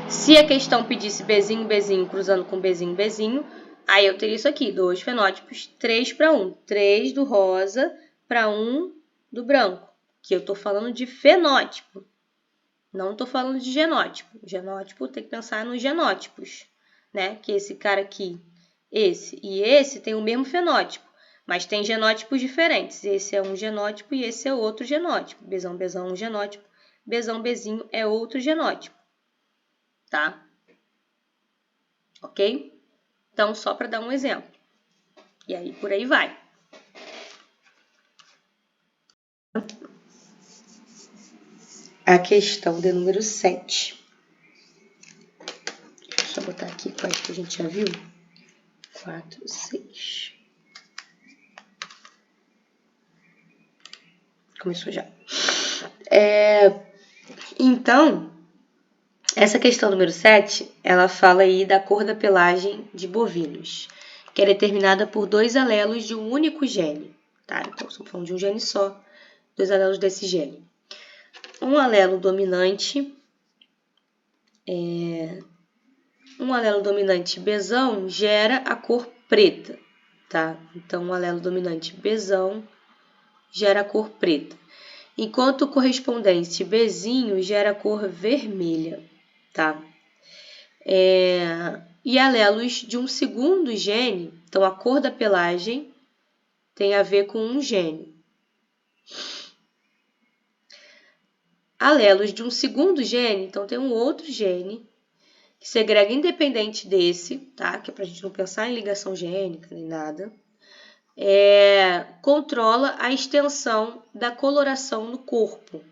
Se a questão pedisse Bzinho, Bzinho cruzando com Bzinho, Bzinho, aí eu teria isso aqui, 2 fenótipos, 3 para 1. 3 do rosa para 1 do branco, que eu estou falando de fenótipo. Não estou falando de genótipo. Genótipo tem que pensar nos genótipos, né? Que esse cara aqui, esse e esse tem o mesmo fenótipo, mas tem genótipos diferentes. Esse é um genótipo e esse é outro genótipo. Bzão, Bzão é um genótipo, Bzão, Bzinho é outro genótipo. Tá? Ok? Então, só para dar um exemplo. E aí, por aí vai. A questão de número 7. Deixa eu botar aqui quais que a gente já viu. 4, 6. Começou já. Então, essa questão número 7, ela fala aí da cor da pelagem de bovinos, que é determinada por 2 alelos de um único gene. Tá? Então, estamos falando de um gene só, 2 alelos desse gene. Um alelo dominante, Bzão gera a cor preta, tá? Então, um alelo dominante Bzão gera a cor preta, enquanto o correspondente Bzinho gera a cor vermelha, tá? E alelos de um segundo gene, então a cor da pelagem tem a ver com um gene. Alelos de um segundo gene, então tem um outro gene que segrega independente desse, tá? Que é para a gente não pensar em ligação gênica nem nada. Controla a extensão da coloração no corpo,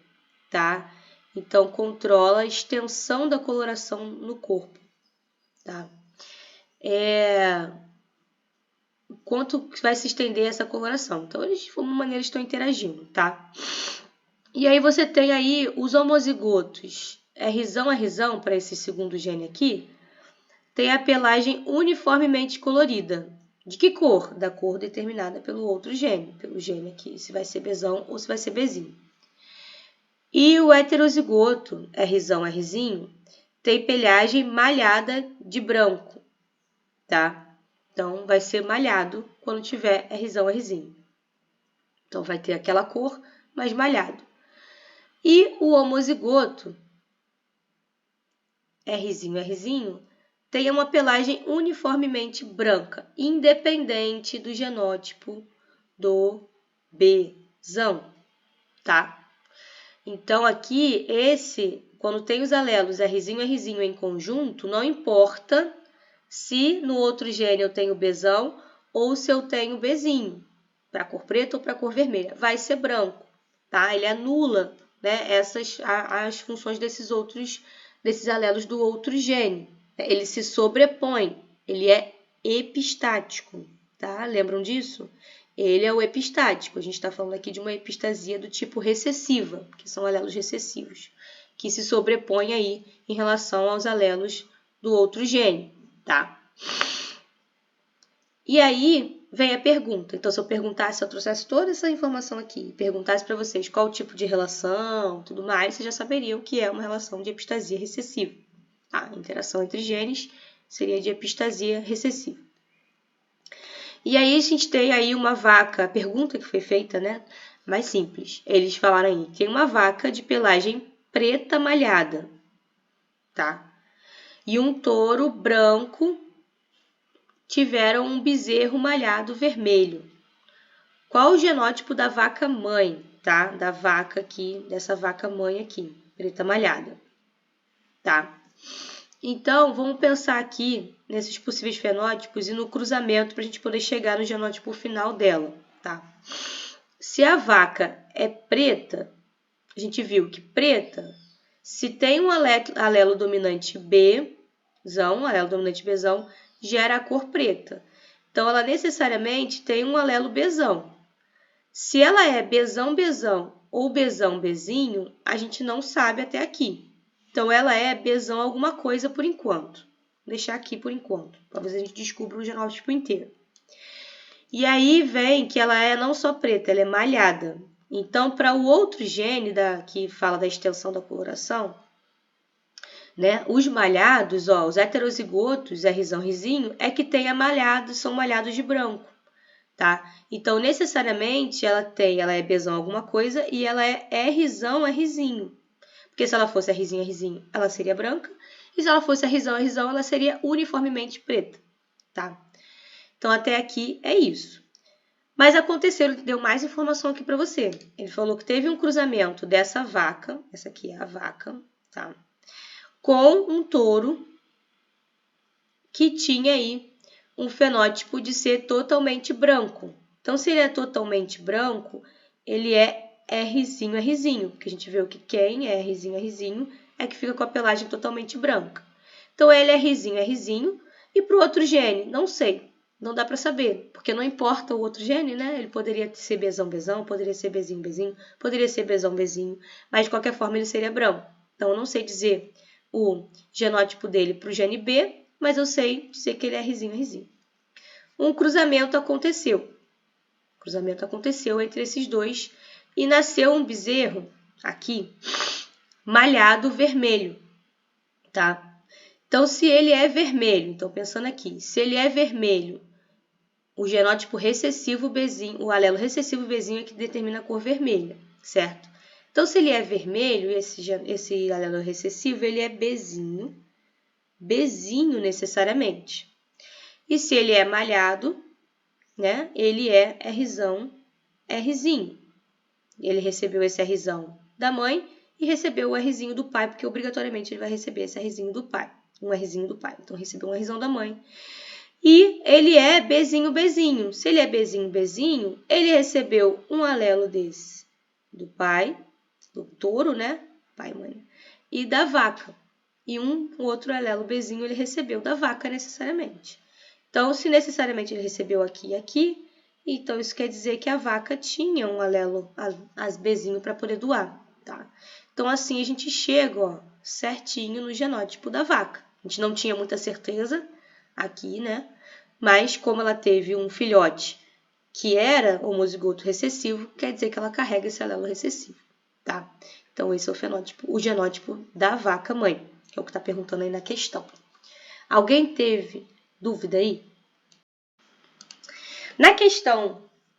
tá? Então, controla a extensão da coloração no corpo, tá? Quanto vai se estender essa coloração. Então, eles, de alguma maneira, estão interagindo, tá? E aí você tem aí os homozigotos Rzão, para esse segundo gene aqui, tem a pelagem uniformemente colorida. De que cor? Da cor determinada pelo outro gene, pelo gene aqui, se vai ser Bzão ou se vai ser Bzinho. E o heterozigoto Rzinho tem pelagem malhada de branco, tá? Então, vai ser malhado quando tiver Rzinho. Então, vai ter aquela cor, mas malhado. E o homozigoto Rzinho tem uma pelagem uniformemente branca, independente do genótipo do Bzão, tá? Então, aqui, esse quando tem os alelos Rzinho e Rzinho em conjunto, não importa se no outro gene eu tenho Bzão ou se eu tenho Bzinho, para cor preta ou para cor vermelha, vai ser branco, tá? Ele anula, né, as funções desses alelos do outro gene. Ele se sobrepõe, ele é epistático, tá? Lembram disso? Ele é o epistático. A gente está falando aqui de uma epistasia do tipo recessiva, que são alelos recessivos, que se sobrepõem aí em relação aos alelos do outro gene, tá? E aí vem a pergunta. Então, se eu perguntasse, se eu trouxesse toda essa informação aqui, perguntasse para vocês qual o tipo de relação, tudo mais, vocês já saberiam que é uma relação de epistasia recessiva. Tá? A interação entre genes seria de epistasia recessiva. E aí a gente tem aí uma vaca, a pergunta que foi feita, né? Mais simples. Eles falaram aí, tem uma vaca de pelagem preta malhada, tá? E um touro branco tiveram um bezerro malhado vermelho. Qual o genótipo da vaca mãe, tá? Da vaca aqui, dessa vaca mãe aqui, preta malhada, tá? Então, vamos pensar aqui nesses possíveis fenótipos e no cruzamento para a gente poder chegar no genótipo final dela, tá? Se a vaca é preta, a gente viu que preta, se tem um alelo dominante Bzão, alelo dominante Bzão, gera a cor preta. Então, ela necessariamente tem um alelo Bzão. Se ela é Bzão ou Bzinho, a gente não sabe até aqui. Então, ela é Bzão alguma coisa por enquanto. Vou deixar aqui por enquanto. Talvez a gente descubra o genótipo inteiro. E aí vem que ela é não só preta, ela é malhada. Então, para o outro gene que fala da extensão da coloração, né, os malhados, ó, os heterozigotos, Rzão, Rzinho, é que tem são malhados de branco. Tá? Então, necessariamente, ela é Bzão alguma coisa e ela é Rzão, Rzinho. Porque se ela fosse Rzinho, Rzinho, ela seria branca. E se ela fosse Rzão, Rzão, ela seria uniformemente preta, tá? Então, até aqui é isso. Mas aconteceu, ele deu mais informação aqui para você. Ele falou que teve um cruzamento dessa vaca, essa aqui é a vaca, tá? Com um touro que tinha aí um fenótipo de ser totalmente branco. Então, se ele é totalmente branco, ele é Rzinho, Rzinho, porque a gente viu que quem é Rzinho, Rzinho é que fica com a pelagem totalmente branca. Então, ele é Rzinho, Rzinho, e para o outro gene, não sei, não dá para saber, porque não importa o outro gene, né? Ele poderia ser Bzão, Bzão, poderia ser Bzinho, Bzinho, poderia ser Bzão, Bzinho, mas de qualquer forma ele seria branco. Então, eu não sei dizer o genótipo dele para o gene B, mas eu sei dizer que ele é Rzinho, Rzinho. Um cruzamento aconteceu. O cruzamento aconteceu entre esses dois e nasceu um bezerro aqui, malhado vermelho, tá? Então, se ele é vermelho, então pensando aqui, se ele é vermelho, o genótipo recessivo Bzinho, o alelo recessivo Bzinho é que determina a cor vermelha, certo? Então, se ele é vermelho, esse alelo recessivo, ele é Bzinho necessariamente. E se ele é malhado, né, ele é Rzão, Rzinho. Ele recebeu esse Rzão da mãe e recebeu o Rzinho do pai, porque obrigatoriamente ele vai receber esse Rzinho do pai, um Rzinho do pai. Então, recebeu um Rzão da mãe. E ele é Bzinho. Se ele é Bzinho, ele recebeu um alelo desse do pai, do touro, né, pai e mãe, e da vaca. E um outro alelo Bzinho ele recebeu da vaca necessariamente. Então, se necessariamente ele recebeu aqui e aqui, então isso quer dizer que a vaca tinha um alelo as Bzinho para poder doar, tá? Então, assim a gente chega, ó, certinho no genótipo da vaca. A gente não tinha muita certeza aqui, né? Mas como ela teve um filhote que era homozigoto recessivo, quer dizer que ela carrega esse alelo recessivo, tá? Então, esse é o genótipo da vaca mãe, que é o que está perguntando aí na questão. Alguém teve dúvida aí?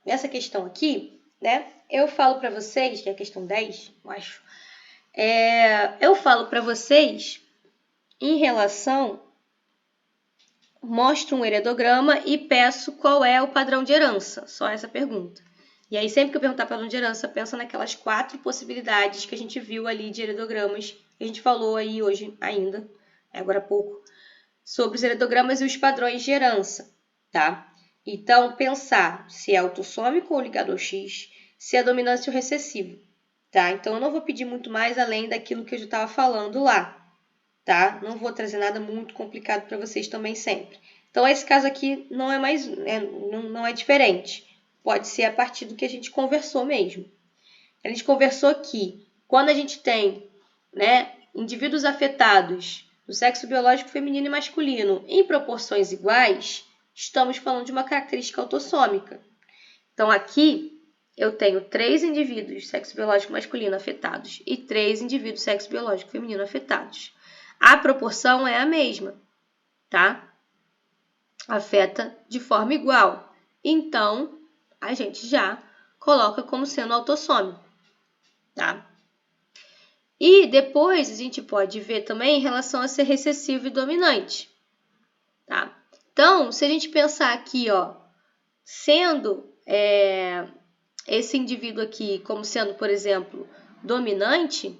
Nessa questão aqui, né, eu falo para vocês, que é a questão 10, eu acho, eu falo para vocês em relação, mostro um heredograma e peço qual é o padrão de herança, só essa pergunta. E aí, sempre que eu perguntar padrão de herança, pensa naquelas 4 possibilidades que a gente viu ali de heredogramas A gente falou aí hoje ainda, agora há pouco, sobre os heredogramas e os padrões de herança, tá? Então, pensar se é autossômico ou ligado ao X, se é dominância ou recessivo, tá? Então, eu não vou pedir muito mais além daquilo que eu já estava falando lá, tá? Não vou trazer nada muito complicado para vocês também sempre. Então, esse caso aqui não é mais, não é diferente. Pode ser a partir do que a gente conversou mesmo. A gente conversou que quando a gente tem, né, indivíduos afetados do sexo biológico feminino e masculino em proporções iguais, estamos falando de uma característica autossômica. Então, aqui eu tenho 3 indivíduos sexo biológico masculino afetados e 3 indivíduos sexo biológico feminino afetados. A proporção é a mesma, tá? Afeta de forma igual. Então, a gente já coloca como sendo autossômico, tá? E depois a gente pode ver também em relação a ser recessivo e dominante, tá? Então, se a gente pensar aqui, ó, sendo esse indivíduo aqui como sendo, por exemplo, dominante,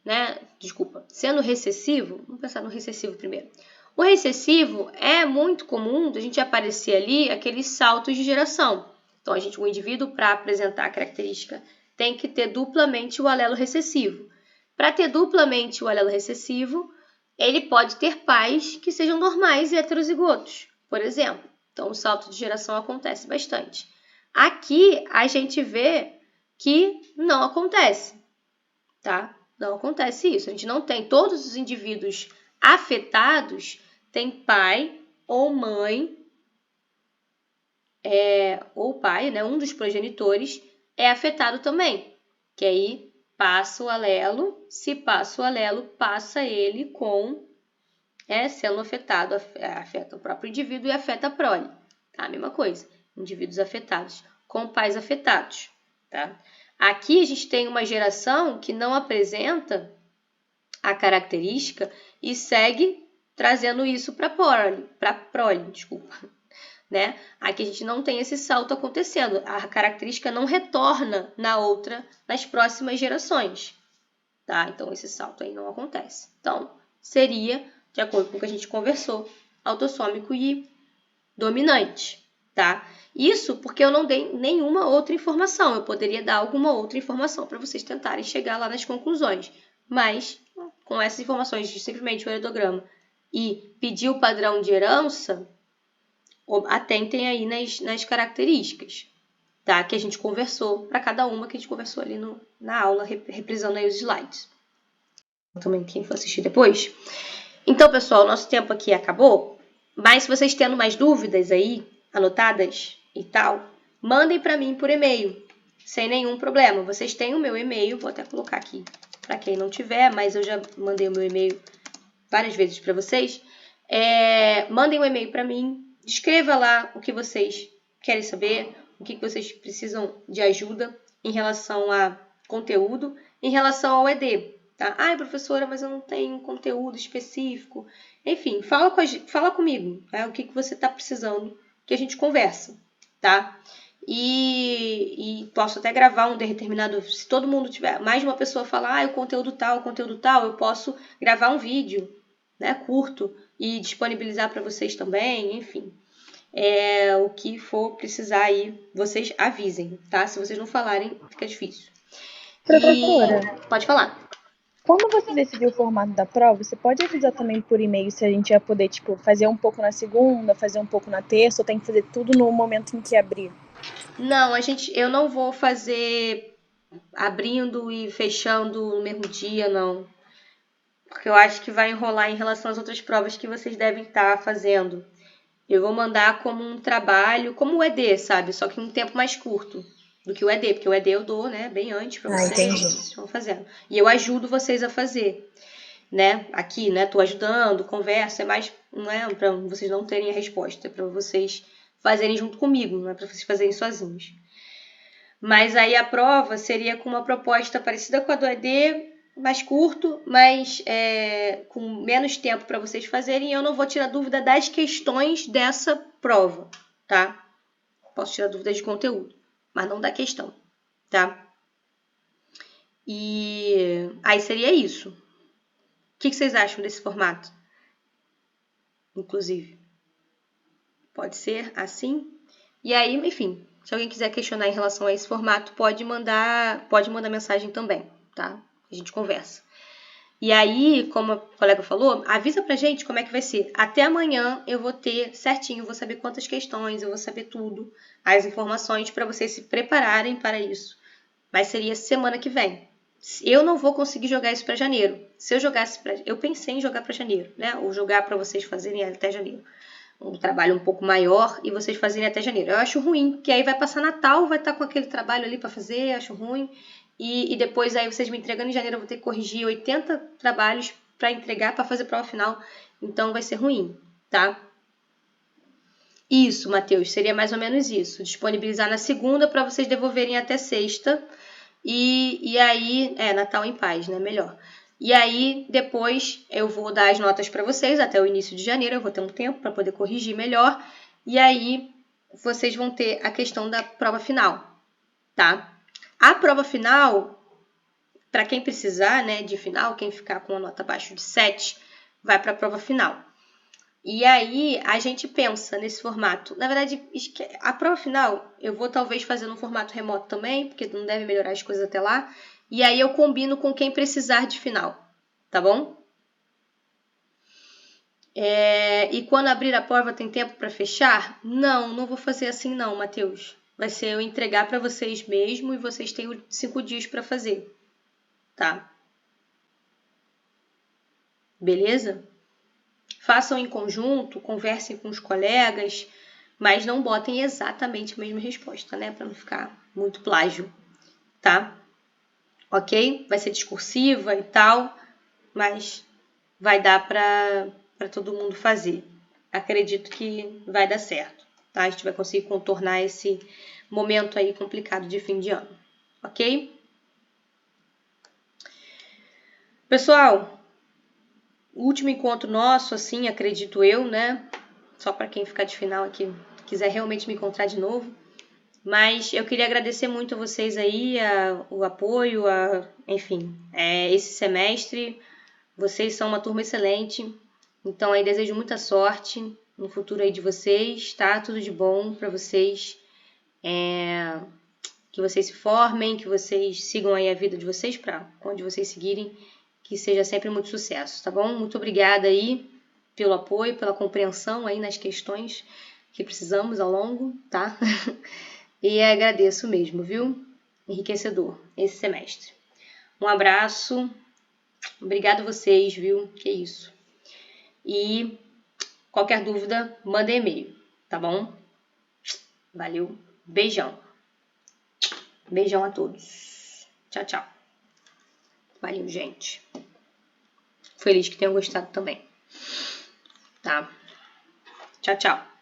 né? Desculpa, sendo recessivo, vamos pensar no recessivo primeiro. O recessivo é muito comum a gente aparecer ali aqueles saltos de geração. Então, o indivíduo, para apresentar a característica, tem que ter duplamente o alelo recessivo. Para ter duplamente o alelo recessivo, ele pode ter pais que sejam normais e heterozigotos, por exemplo. Então, o salto de geração acontece bastante. Aqui, a gente vê que não acontece, tá? Não acontece isso. A gente não tem todos os indivíduos afetados têm pai ou mãe, ou pai, né? Um dos progenitores é afetado também. Que aí passa o alelo, se passa o alelo, passa ele com sendo afetado, afeta o próprio indivíduo e afeta a prole. Tá? A mesma coisa. Indivíduos afetados com pais afetados. Tá? Aqui a gente tem uma geração que não apresenta a característica e segue trazendo isso para a prole, desculpa. Né? Aqui a gente não tem esse salto acontecendo. A característica não retorna nas próximas gerações. Tá? Então, esse salto aí não acontece. Então, seria, de acordo com o que a gente conversou, autossômico e dominante. Tá? Isso porque eu não dei nenhuma outra informação. Eu poderia dar alguma outra informação para vocês tentarem chegar lá nas conclusões. Mas, com essas informações de simplesmente o heredograma e pedir o padrão de herança, atentem aí nas características, tá? Que a gente conversou, para cada uma que a gente conversou ali na aula, reprisando aí os slides. Também quem for assistir depois. Então, pessoal, nosso tempo aqui acabou, mas se vocês tendo mais dúvidas aí, anotadas e tal, mandem para mim por e-mail, sem nenhum problema. Vocês têm o meu e-mail, vou até colocar aqui para quem não tiver, mas eu já mandei o meu e-mail várias vezes para vocês. Mandem um e-mail para mim, escreva lá o que vocês querem saber, o que vocês precisam de ajuda em relação a conteúdo, em relação ao ED. Tá? Ai, professora, mas eu não tenho conteúdo específico. Enfim, fala comigo, né? O que você está precisando, que a gente conversa, tá? E posso até gravar um determinado, se todo mundo tiver, mais de uma pessoa falar, o conteúdo tal, eu posso gravar um vídeo, né, curto, e disponibilizar para vocês também, enfim. O que for precisar aí, vocês avisem, tá? Se vocês não falarem, fica difícil. Professora, pode falar. Quando você decidiu o formato da prova, você pode avisar também por e-mail se a gente vai poder, fazer um pouco na segunda, fazer um pouco na terça, ou tem que fazer tudo no momento em que abrir? Não, eu não vou fazer abrindo e fechando no mesmo dia, não. Porque eu acho que vai enrolar em relação às outras provas que vocês devem estar fazendo. Eu vou mandar como um trabalho, como o ED, sabe? Só que em um tempo mais curto do que o ED, porque o ED eu dou, né, bem antes para vocês, vocês estão fazendo. E eu ajudo vocês a fazer, né? Aqui, né, tô ajudando, conversa, é mais, não é para vocês não terem a resposta, é para vocês fazerem junto comigo, não é para vocês fazerem sozinhos. Mas aí a prova seria com uma proposta parecida com a do ED, mais curto, mas com menos tempo para vocês fazerem, e eu não vou tirar dúvida das questões dessa prova, tá? Posso tirar dúvida de conteúdo, mas não da questão, tá? E aí seria isso, que vocês acham desse formato? Inclusive, pode ser assim. E aí, enfim, se alguém quiser questionar em relação a esse formato, pode mandar mensagem também, tá? A gente conversa. E aí, como a colega falou, avisa pra gente como é que vai ser. Até amanhã eu vou ter certinho, vou saber quantas questões, eu vou saber tudo, as informações para vocês se prepararem para isso. Mas seria semana que vem. Eu não vou conseguir jogar isso para janeiro. Se eu jogasse eu pensei em jogar para janeiro, né? Ou jogar para vocês fazerem até janeiro. Um trabalho um pouco maior e vocês fazerem até janeiro. Eu acho ruim, porque aí vai passar Natal, vai estar com aquele trabalho ali para fazer, acho ruim. E depois aí vocês me entregando em janeiro, eu vou ter que corrigir 80 trabalhos para entregar, para fazer prova final. Então vai ser ruim, tá? Isso, Matheus, seria mais ou menos isso. Disponibilizar na segunda para vocês devolverem até sexta. E aí, Natal em paz, né? Melhor. E aí, depois eu vou dar as notas para vocês até o início de janeiro. Eu vou ter um tempo para poder corrigir melhor. E aí, vocês vão ter a questão da prova final, tá? A prova final, para quem precisar, né, de final, quem ficar com a nota abaixo de 7, vai para a prova final. E aí, a gente pensa nesse formato. Na verdade, a prova final, eu vou talvez fazer no formato remoto também, porque não deve melhorar as coisas até lá. E aí, eu combino com quem precisar de final, tá bom? E quando abrir a prova, tem tempo para fechar? Não vou fazer assim não, Matheus. Vai ser eu entregar para vocês mesmo e vocês têm 5 dias para fazer, tá? Beleza? Façam em conjunto, conversem com os colegas, mas não botem exatamente a mesma resposta, né? Para não ficar muito plágio, tá? Ok? Vai ser discursiva e tal, mas vai dar para todo mundo fazer. Acredito que vai dar certo, tá? A gente vai conseguir contornar esse momento aí complicado de fim de ano, ok? Pessoal, o último encontro nosso, assim, acredito eu, né? Só para quem ficar de final aqui, quiser realmente me encontrar de novo. Mas eu queria agradecer muito a vocês aí, o apoio, enfim, esse semestre. Vocês são uma turma excelente. Então, aí desejo muita sorte no futuro aí de vocês, tá? Tudo de bom para vocês. Que vocês se formem, que vocês sigam aí a vida de vocês para onde vocês seguirem. Que seja sempre muito sucesso, tá bom? Muito obrigada aí pelo apoio, pela compreensão aí nas questões que precisamos ao longo, tá? E agradeço mesmo, viu? Enriquecedor esse semestre. Um abraço. Obrigado a vocês, viu? Que isso. E qualquer dúvida, manda e-mail, tá bom? Valeu. Beijão. Beijão a todos. Tchau, tchau. Valeu, gente. Feliz que tenham gostado também. Tá? Tchau, tchau.